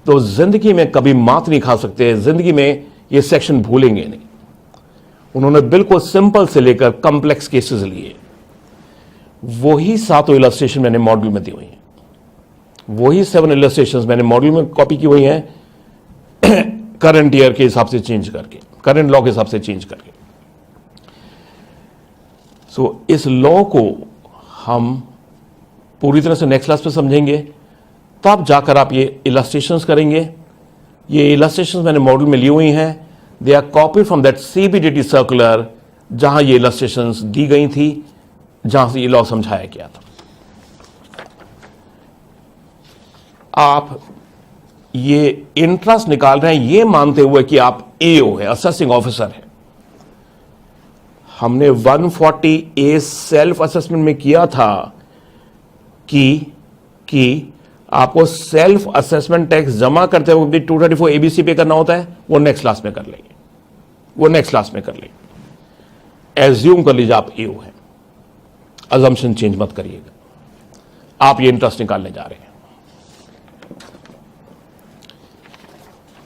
तो जिंदगी में कभी मात नहीं खा सकते, जिंदगी में ये सेक्शन भूलेंगे नहीं। उन्होंने बिल्कुल सिंपल से लेकर कॉम्प्लेक्स केसेस लिए। वही 7 इलस्ट्रेशन मैंने मॉड्यूल में दी हुई हैं, वही 7 इलस्ट्रेशंस मैंने मॉड्यूल में कॉपी की हुई हैं, करंट ईयर के हिसाब से चेंज करके, करंट लॉ के हिसाब से चेंज करके। सो इस लॉ को हम पूरी तरह से नेक्स्ट क्लास पे समझेंगे, तब जाकर आप ये इलस्ट्रेशंस करेंगे। ये इलस्ट्रेशंस मैंने मॉड्यूल में ली हुई हैं, they are copy from that CBDT circular, जहां ये इलस्ट्रेशंस दी गई थी, जहां से ये लॉ समझाया गया था। आप ये इंटरेस्ट निकाल रहे हैं ये मानते हुए कि आप AO है, असेसिंग ऑफिसर है। हमने 140A सेल्फ असेसमेंट में किया था कि आपको सेल्फ असेसमेंट टैक्स जमा करते हुए 234 ABC पे करना होता है। वो नेक्स्ट क्लास में कर लेंगे, वो नेक्स्ट क्लास में कर लेंगे। एज्यूम कर लीजिए आप AO हैं, अजम्पशन चेंज मत करिएगा, आप ये इंटरेस्ट निकालने जा रहे हैं।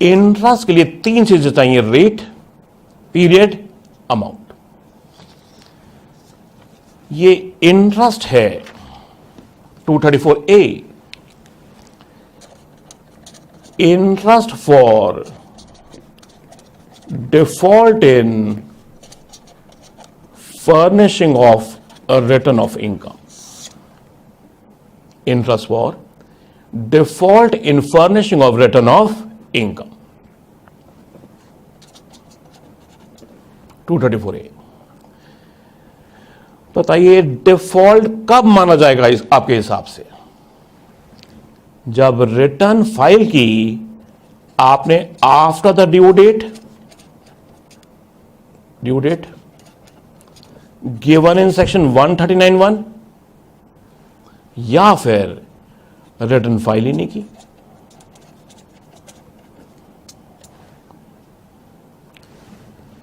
इंटरेस्ट के लिए तीन चीजें चाहिए, रेट, पीरियड, अमाउंट। ये इंटरेस्ट है 234A, interest for default in furnishing of a return of income. Interest for default in furnishing of return of income. 234A। बताइए डिफॉल्ट कब माना जाएगा आपके हिसाब से? जब रिटर्न फाइल की आपने after the due date given in section 139(1), या फिर रिटर्न फाइल ही नहीं की।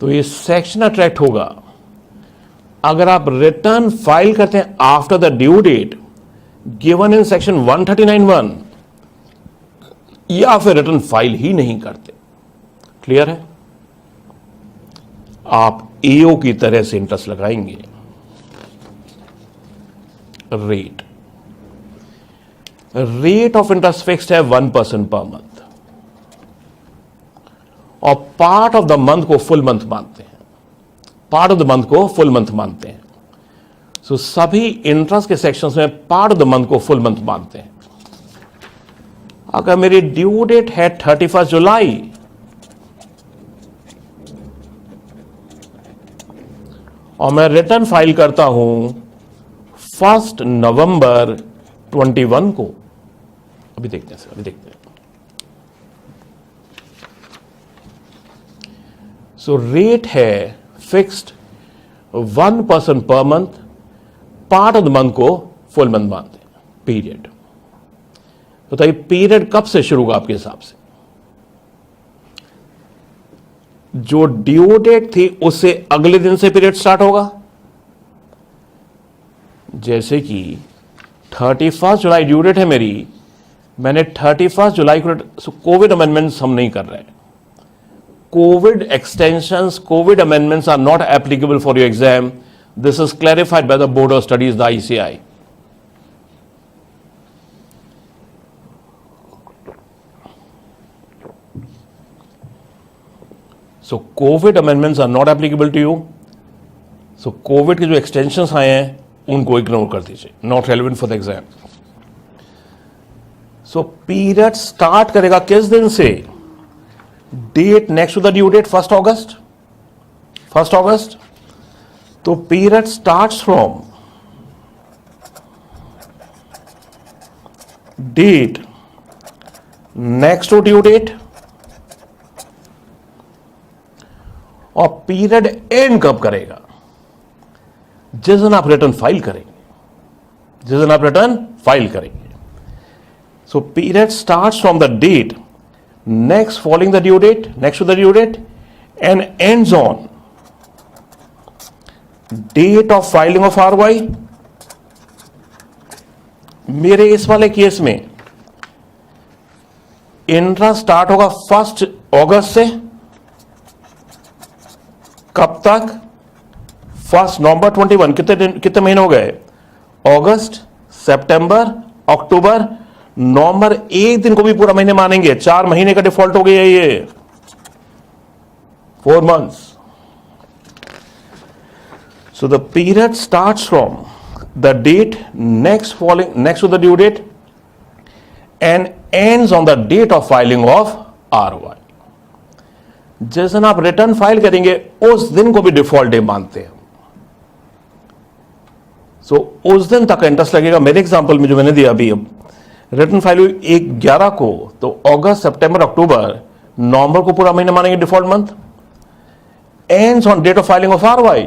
तो ये सेक्शन अट्रैक्ट होगा अगर आप रिटर्न फाइल करते हैं after the due date given in section 139(1), या फिर रिटर्न फाइल ही नहीं करते। क्लियर है? आप एओ की तरह से इंटरेस्ट लगाएंगे। रेट ऑफ इंटरेस्ट फिक्स्ड है 1% पर मंथ, और पार्ट ऑफ द मंथ को फुल मंथ मानते हैं। पार्ट ऑफ द मंथ को फुल मंथ मानते हैं। सो सभी इंटरेस्ट के सेक्शंस में पार्ट ऑफ द मंथ को फुल मंथ मानते हैं। अगर मेरी ड्यू डेट है 31 जुलाई, और मैं रिटर्न फाइल करता हूं 1 नवंबर 21 को, अभी देखते हैं सर, अभी देखते हैं। सो रेट है फिक्स्ड 1% पर month, part of the month को फुल मंथ मानते हैं। पीरियड बताइए, पीरियड कब से शुरू होगा आपके हिसाब से? जो ड्यू डेट थी उससे अगले दिन से पीरियड स्टार्ट होगा। जैसे कि 31 जुलाई ड्यू डेट है मेरी, मैंने 31 जुलाई को, कोविड अमेंडमेंट्स हम नहीं कर रहे। COVID extensions, COVID amendments are not applicable for your exam. This is clarified by the board of studies, the ICI। So COVID amendments are not applicable to you. So COVID के जो extensions आए हैं उनको ignore कर दीजिए, not relevant for the exam. So period start करेगा किस दिन से? Date next to the due date 1 August. 1 August. तो period starts from date next to due date, और पीरियड एंड कब करेगा? जिस दिन आप रिटर्न फाइल करेंगे, जिस दिन आप रिटर्न फाइल करेंगे। So period starts from the date next following the due date, next to the due date, and ends on date of filing of ROI। मेरे इस वाले केस में इंटरेस्ट स्टार्ट होगा 1 अगस्त से, कब तक? 1 नवंबर 21। कितने महीने हो गए? अगस्त, सितंबर, अक्टूबर, नवंबर। एक दिन को भी पूरा महीने मानेंगे, 4 महीने का डिफॉल्ट हो गया ये, 4 months। So the period starts from the date next to the due date and ends on the date of filing of ROI। जिस दिन आप रिटर्न फाइल करेंगे उस दिन को भी डिफॉल्ट डे मानते हैं। सो उस दिन तक इंटरेस्ट लगेगा। मेरे एग्जांपल में जो मैंने दिया अभी, रिटर्न फाइल हुई 1/11 को, तो अगस्त, सितंबर, अक्टूबर, नवंबर को पूरा महीना मानेंगे default month. Ends on date of filing of ROI।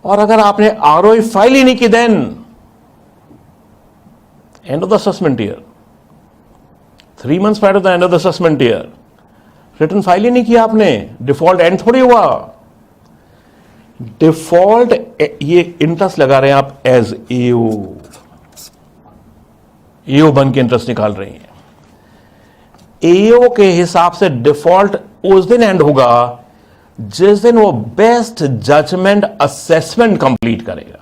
और अगर आपने ROI फाइल ही नहीं की, then end of the assessment year, 3 months prior to the end of the assessment year, return file ही नहीं किया आपने, डिफॉल्ट एंड थोड़ी हुआ। डिफॉल्ट ये इंटरेस्ट लगा रहे हैं आप एज एओ बन के इंटरेस्ट निकाल रहे हैं। एओ के हिसाब से डिफॉल्ट उस दिन एंड होगा जिस दिन वो बेस्ट जजमेंट असेसमेंट कंप्लीट करेगा.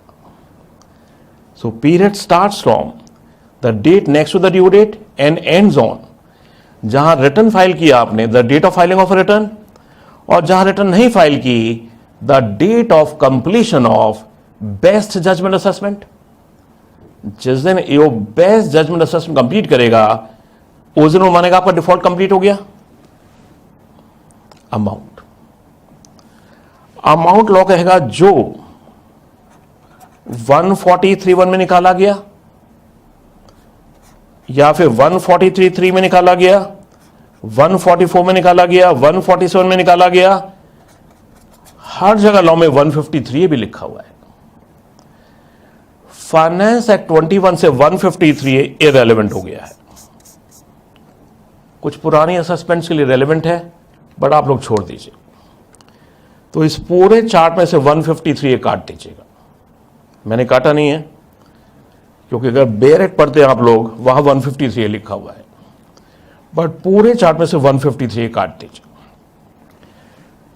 So period starts from the date next to the due date and ends on जहां रिटर्न फाइल किया आपने, the date of filing of return, और जहां रिटर्न नहीं फाइल की, the date of completion of best judgement assessment. जिस दिन AO best judgement assessment complete करेगा उस दिन वो मानेगा आपका डिफॉल्ट कंप्लीट हो गया. अमाउंट लॉ कहेगा जो 143(1) में निकाला गया या फिर 143(3) में निकाला गया, 144 में निकाला गया, 147 में निकाला गया, हर जगह लॉ में 153 भी लिखा हुआ है. फाइनेंस एक्ट 21 से 153 इररिलेवेंट हो गया है. कुछ पुरानी असेसमेंट्स के लिए रेलेवेंट है बट आप लोग छोड़ दीजिए. तो इस पूरे चार्ट में से 153 काट दीजिएगा. मैंने काटा नहीं है क्योंकि अगर बेरेट पढ़ते हैं आप लोग वहां 153 लिखा हुआ है, बट पूरे चार्ट में से 153 काट दीजिए.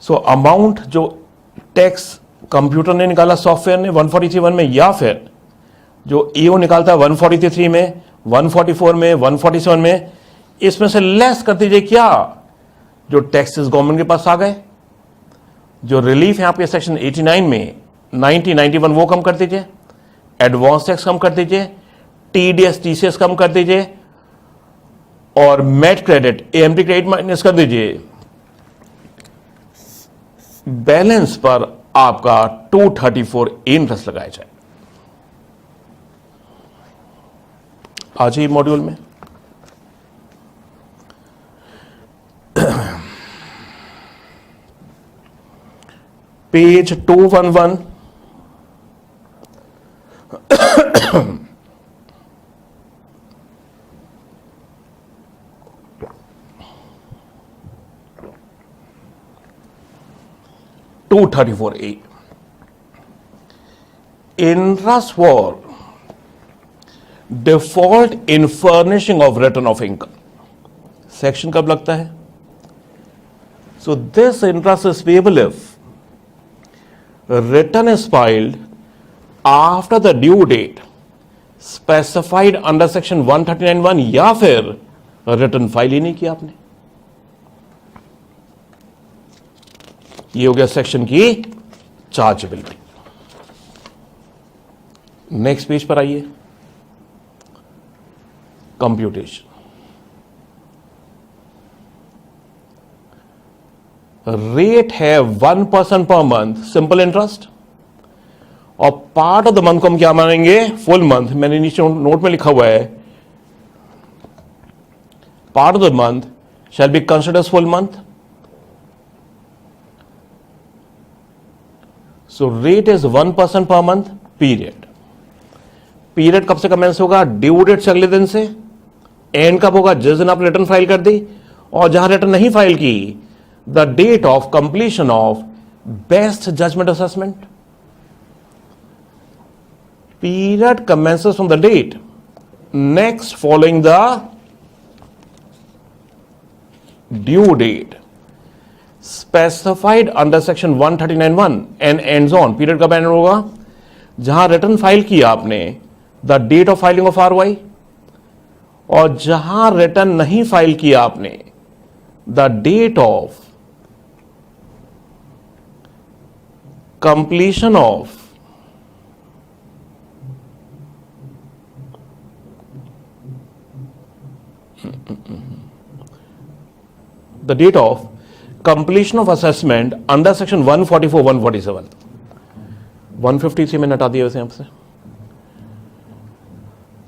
सो अमाउंट जो टैक्स कंप्यूटर ने निकाला सॉफ्टवेयर ने 143(1) में, या फिर जो ईओ निकालता है 143(3) में, 144 में, 147 में, इसमें से लेस कर दीजिए क्या जो टैक्सेस गवर्नमेंट के पास आ गए. जो रिलीफ है आपके सेक्शन 89 में 90, 91 वो कम कर दीजिए, एडवांस टैक्स कम कर दीजिए, टीडीएस टीसीएस कम कर दीजिए, और MAT credit AMT credit minus कर दीजिए. बैलेंस पर आपका 234 इंटरेस्ट लगाया जाए. आज ही मॉड्यूल में page 211 234A interest for default in furnishing of return of income. Section कब लगता है? So this interest is payable if return is filed after the due date specified under section 139(1) या फिर रिटर्न फाइल ही नहीं किया आपने. ये हो गया सेक्शन की चार्जेबिलिटी. नेक्स्ट पेज पर आइए. कंप्यूटेशन. रेट है 1% पर मंथ सिंपल इंटरेस्ट, और पार्ट ऑफ द मंथ को हम क्या मानेंगे? Full month. मैंने नीचे नोट में लिखा हुआ है part of the month shall be considered as full month. So rate is 1% per month. Period कब से कमेंस होगा? ड्यू डेट से अगले दिन से. एंड कब होगा? जिस दिन आप रिटर्न फाइल कर दी, और जहां रिटर्न नहीं फाइल की, the date of completion of best judgement assessment. Period commences from the date next following the due date specified under section 139(1) and ends on. Period कब एंड होगा? जहां रिटर्न फाइल किया आपने, the date of filing of RY, और जहां return नहीं file किया आपने, the date of completion of the date of completion of assessment under section 144, 147. 153 में हटा दिया वैसे आपसे.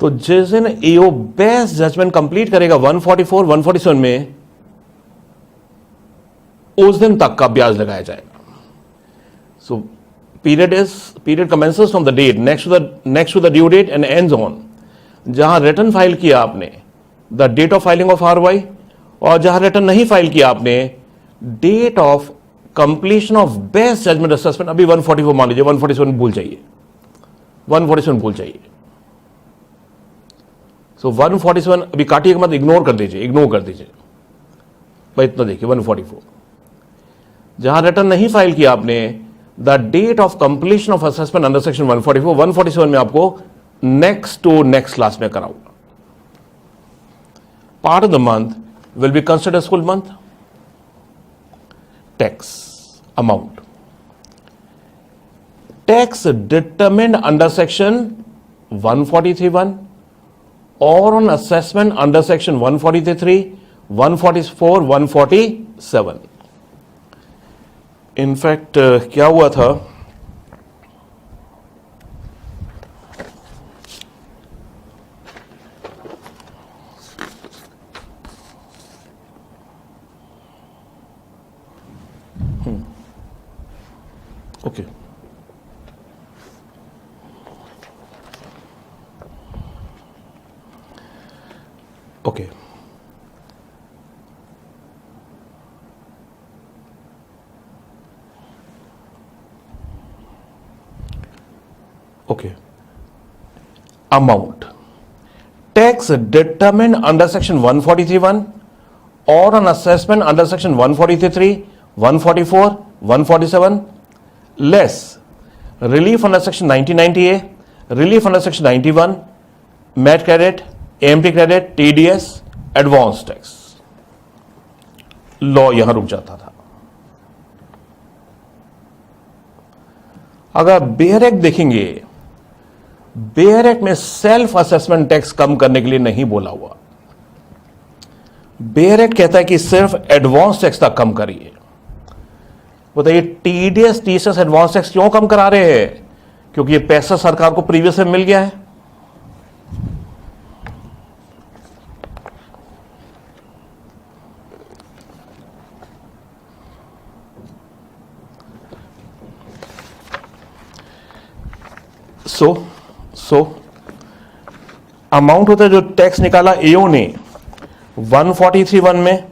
तो जिस दिन एओ बेस्ट जजमेंट कंप्लीट करेगा 144, 147 में, उस दिन तक का ब्याज लगाया जाएगा. So period commences from the date next to the due date and ends on. जहां रिटर्न फाइल किया आपने, the date of filing of RY, और जहां रिटर्न नहीं फाइल किया आपने, date of completion of best judgement assessment. अभी 144 मान लीजिए, 147 भूल जाइए, 147 भूल जाइए. सो 147 अभी काटिएगा मत, इग्नोर कर दीजिए. भाई इतना देखिए 144, जहां रिटर्न नहीं फाइल किया आपने, the date of completion of assessment under section 144, 147 में आपको नेक्स्ट टू नेक्स्ट क्लास में कराऊंगा. Part of the month will be considered full month. Tax amount, tax determined under section 143(1) और on assessment under section 143(3), 144, 147. In fact क्या हुआ था, okay okay okay amount, tax determined under section 143(1) और on assessment under section 143(3), 144, 147 less relief under section 1990A, relief under section 91, MAT credit, AMT credit, TDS, advance tax. Law यहां रुक जाता था. अगर bare act देखेंगे, बेयर एक्ट में self assessment tax कम करने के लिए नहीं बोला हुआ. बेयर एक्ट कहता है कि सिर्फ एडवांस टैक्स तक कम करिए. बताइए टीडीएस, टीसीएस, एडवांस टैक्स क्यों कम करा रहे हैं? क्योंकि ये पैसा सरकार को प्रीवियस में मिल गया है. सो अमाउंट होता है जो टैक्स निकाला एओ ने 143(1) में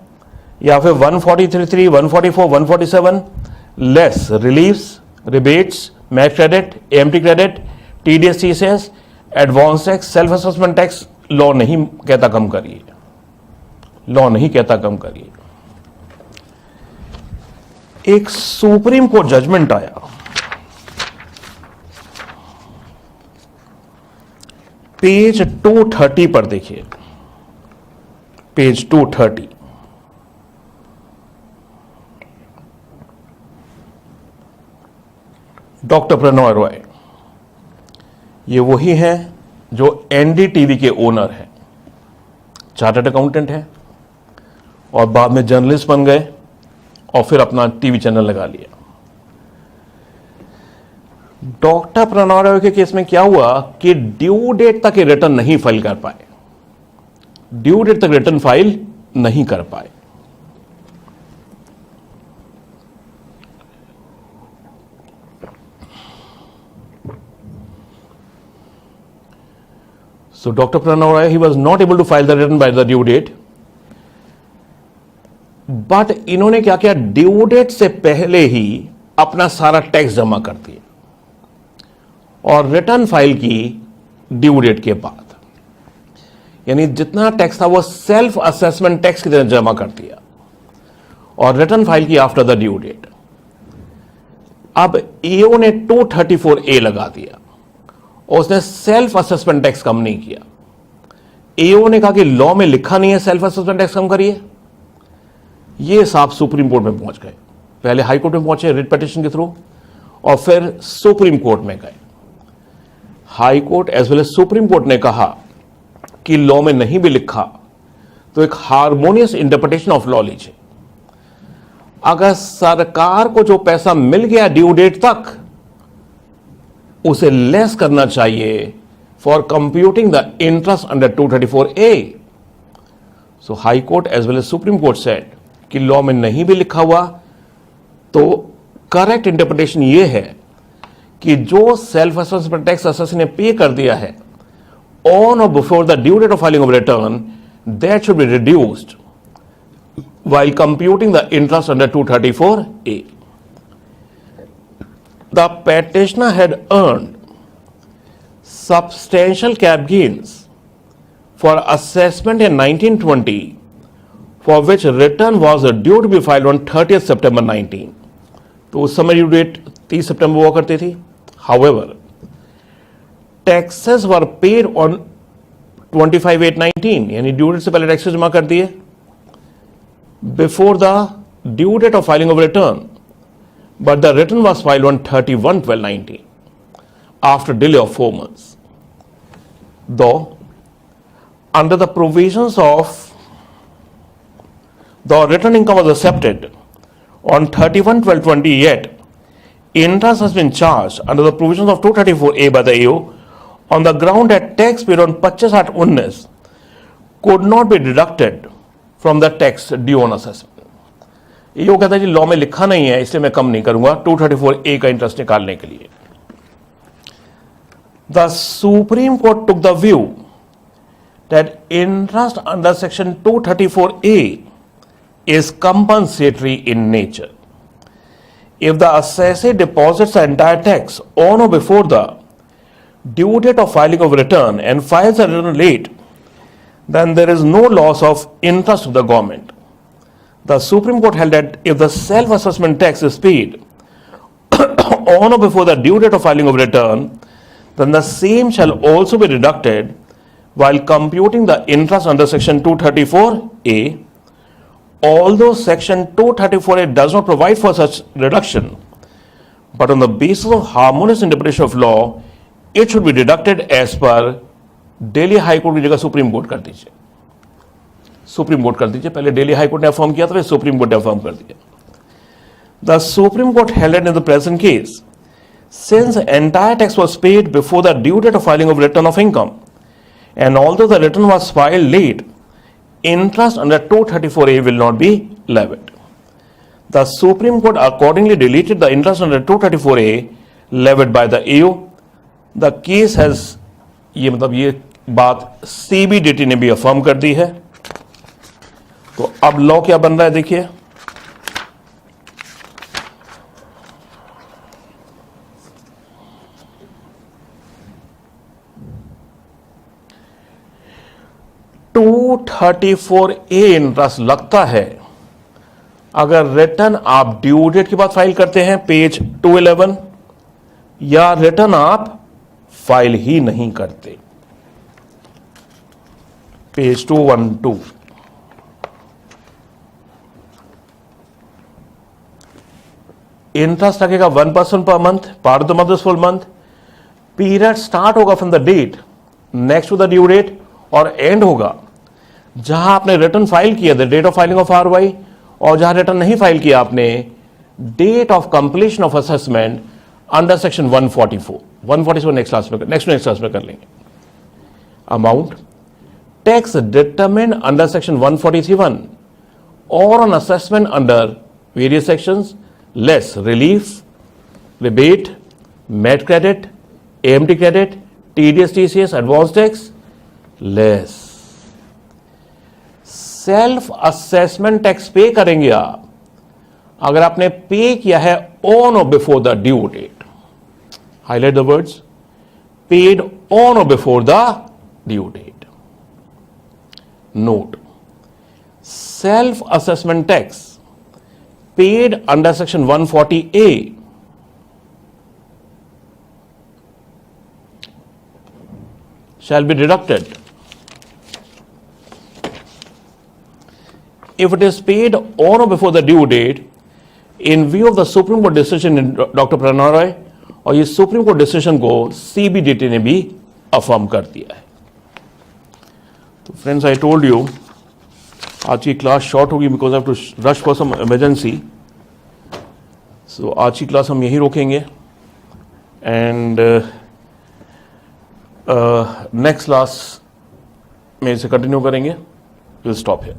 या फिर 143(3), 144, 147 less reliefs, rebates, MAT credit, AMT credit, TDS, TCS, advance tax, self assessment tax. Law नहीं कहता कम करिए, लॉ नहीं कहता कम करिए. एक सुप्रीम कोर्ट जजमेंट आया, पेज 230 पर देखिए, पेज 230. डॉक्टर प्रणॉय रॉय, ये वही हैं जो एनडीटीवी के ओनर हैं, चार्टर्ड अकाउंटेंट हैं और बाद में जर्नलिस्ट बन गए और फिर अपना टीवी चैनल लगा लिया. डॉक्टर प्रणॉय रॉय के केस में क्या हुआ कि ड्यू डेट तक रिटर्न नहीं फाइल कर पाए, ड्यू डेट तक रिटर्न फाइल नहीं कर पाए. So Dr. Pranay Roy, he was not able to file the return by the due date. But इन्होंने क्या किया, ड्यू डेट से पहले ही अपना सारा टैक्स जमा कर दिया और रिटर्न फाइल की ड्यू डेट के बाद. यानी जितना टैक्स था वो सेल्फ असेसमेंट टैक्स की तरह जमा कर दिया और रिटर्न फाइल की आफ्टर द ड्यू डेट. अब ईओ ने 234A लगा दिया और उसने सेल्फ असेसमेंट टैक्स कम नहीं किया. ईओ ने कहा कि लॉ में लिखा नहीं है सेल्फ असेसमेंट टैक्स कम करिए. ये साहब सुप्रीम कोर्ट में पहुंच गए, पहले हाई कोर्ट में पहुंचे रिट पिटीशन के थ्रू और फिर सुप्रीम कोर्ट में गए. High court as well as Supreme Court ने कहा कि लॉ में नहीं भी लिखा तो एक हार्मोनियस इंटरप्रिटेशन ऑफ लॉ लीजिए. अगर सरकार को जो पैसा मिल गया ड्यू डेट तक उसे लेस करना चाहिए for computing the interest under 234A. So high court as well as Supreme Court said कि लॉ में नहीं भी लिखा हुआ तो करेक्ट इंटरप्रिटेशन यह है कि जो सेल्फ असेसमेंट टैक्स असेसी ने पे कर दिया है ऑन और before the due date of filing of return, that should be reduced while computing the interest under 234A. The petitioner had earned substantial cap gains for assessment in 1920 for which return was due to be filed on 30th September 19. तो उस समय due date 30 सितंबर हुआ करती थी. However, taxes were paid on 25/8/19, यानी due date से पहले taxes जमा कर दिए before the due date of filing of return, but the return was filed on 31/12/19 after delay of 4 months. Though under the provisions of the return income was accepted on 31/12/20, yet interest has been charged under the provisions of 234A by the AO on the ground that tax paid on 25/8/19 could not be deducted from the tax due on assessment. AO कहता है जी law में लिखा नहीं है इसलिए मैं कम नहीं करूंगा 234A का इंटरेस्ट निकालने के लिए. The Supreme Court took the view that interest under section 234A is compensatory in nature. If the assessee deposits the entire tax on or before the due date of filing of return and files the return late, then there is no loss of interest to the government. The Supreme Court held that if the self-assessment tax is paid on or before the due date of filing of return, then the same shall also be deducted while computing the interest under section 234A. Although section 234A does not provide for such reduction, but on the basis of harmonious interpretation of law, it should be deducted as per Delhi high court की जगह supreme court कर दीजिए. Supreme court कर दीजिए. पहले Delhi high court ने affirm किया था, फिर सुप्रीम कोर्ट ने अफर्म कर दिया. The supreme court held in the present case, since entire tax was paid before the due date of filing of return of income, and although the return was filed late, interest under 234A will not be levied. The Supreme Court accordingly deleted the interest under 234A levied by the AO. The case has, ये मतलब ये बात CBDT ने भी affirm कर दी है. तो अब लॉ क्या बन रहा है देखिए. (234A) इंटरेस्ट लगता है अगर रिटर्न आप ड्यू डेट के बाद फाइल करते हैं पेज 211, या रिटर्न आप फाइल ही नहीं करते पेज 212. इंटरेस्ट लगेगा 1% पर month, part of the month is full month. Period start होगा from the date next to the due date और एंड होगा जहां आपने रिटर्न फाइल किया the date of filing of ROI, और जहां रिटर्न नहीं फाइल किया आपने date of completion of assessment under section 144 next class में कर लेंगे. Amount tax determined under section 143(1) और on assessment under various sections less relief, rebate, MAT credit, AMT credit, TDS, TCS, advance tax less. Self assessment tax pay करेंगे आप अगर आपने पे किया है ऑन और before the due date. Highlight the words, paid on और before the due date. Note, self assessment tax paid under section 140A shall be deducted if it is paid on or before the due date in view of the Supreme Court decision in Dr. Pranay Roy. और ये supreme court decision को CBDT ने भी affirm कर दिया है. तो friends, I told you आज की क्लास शॉर्ट होगी because I have to rush for some emergency. So आज की क्लास हम यहीं रोकेंगे एंड नेक्स्ट क्लास में इसे कंटिन्यू करेंगे. Will stop here.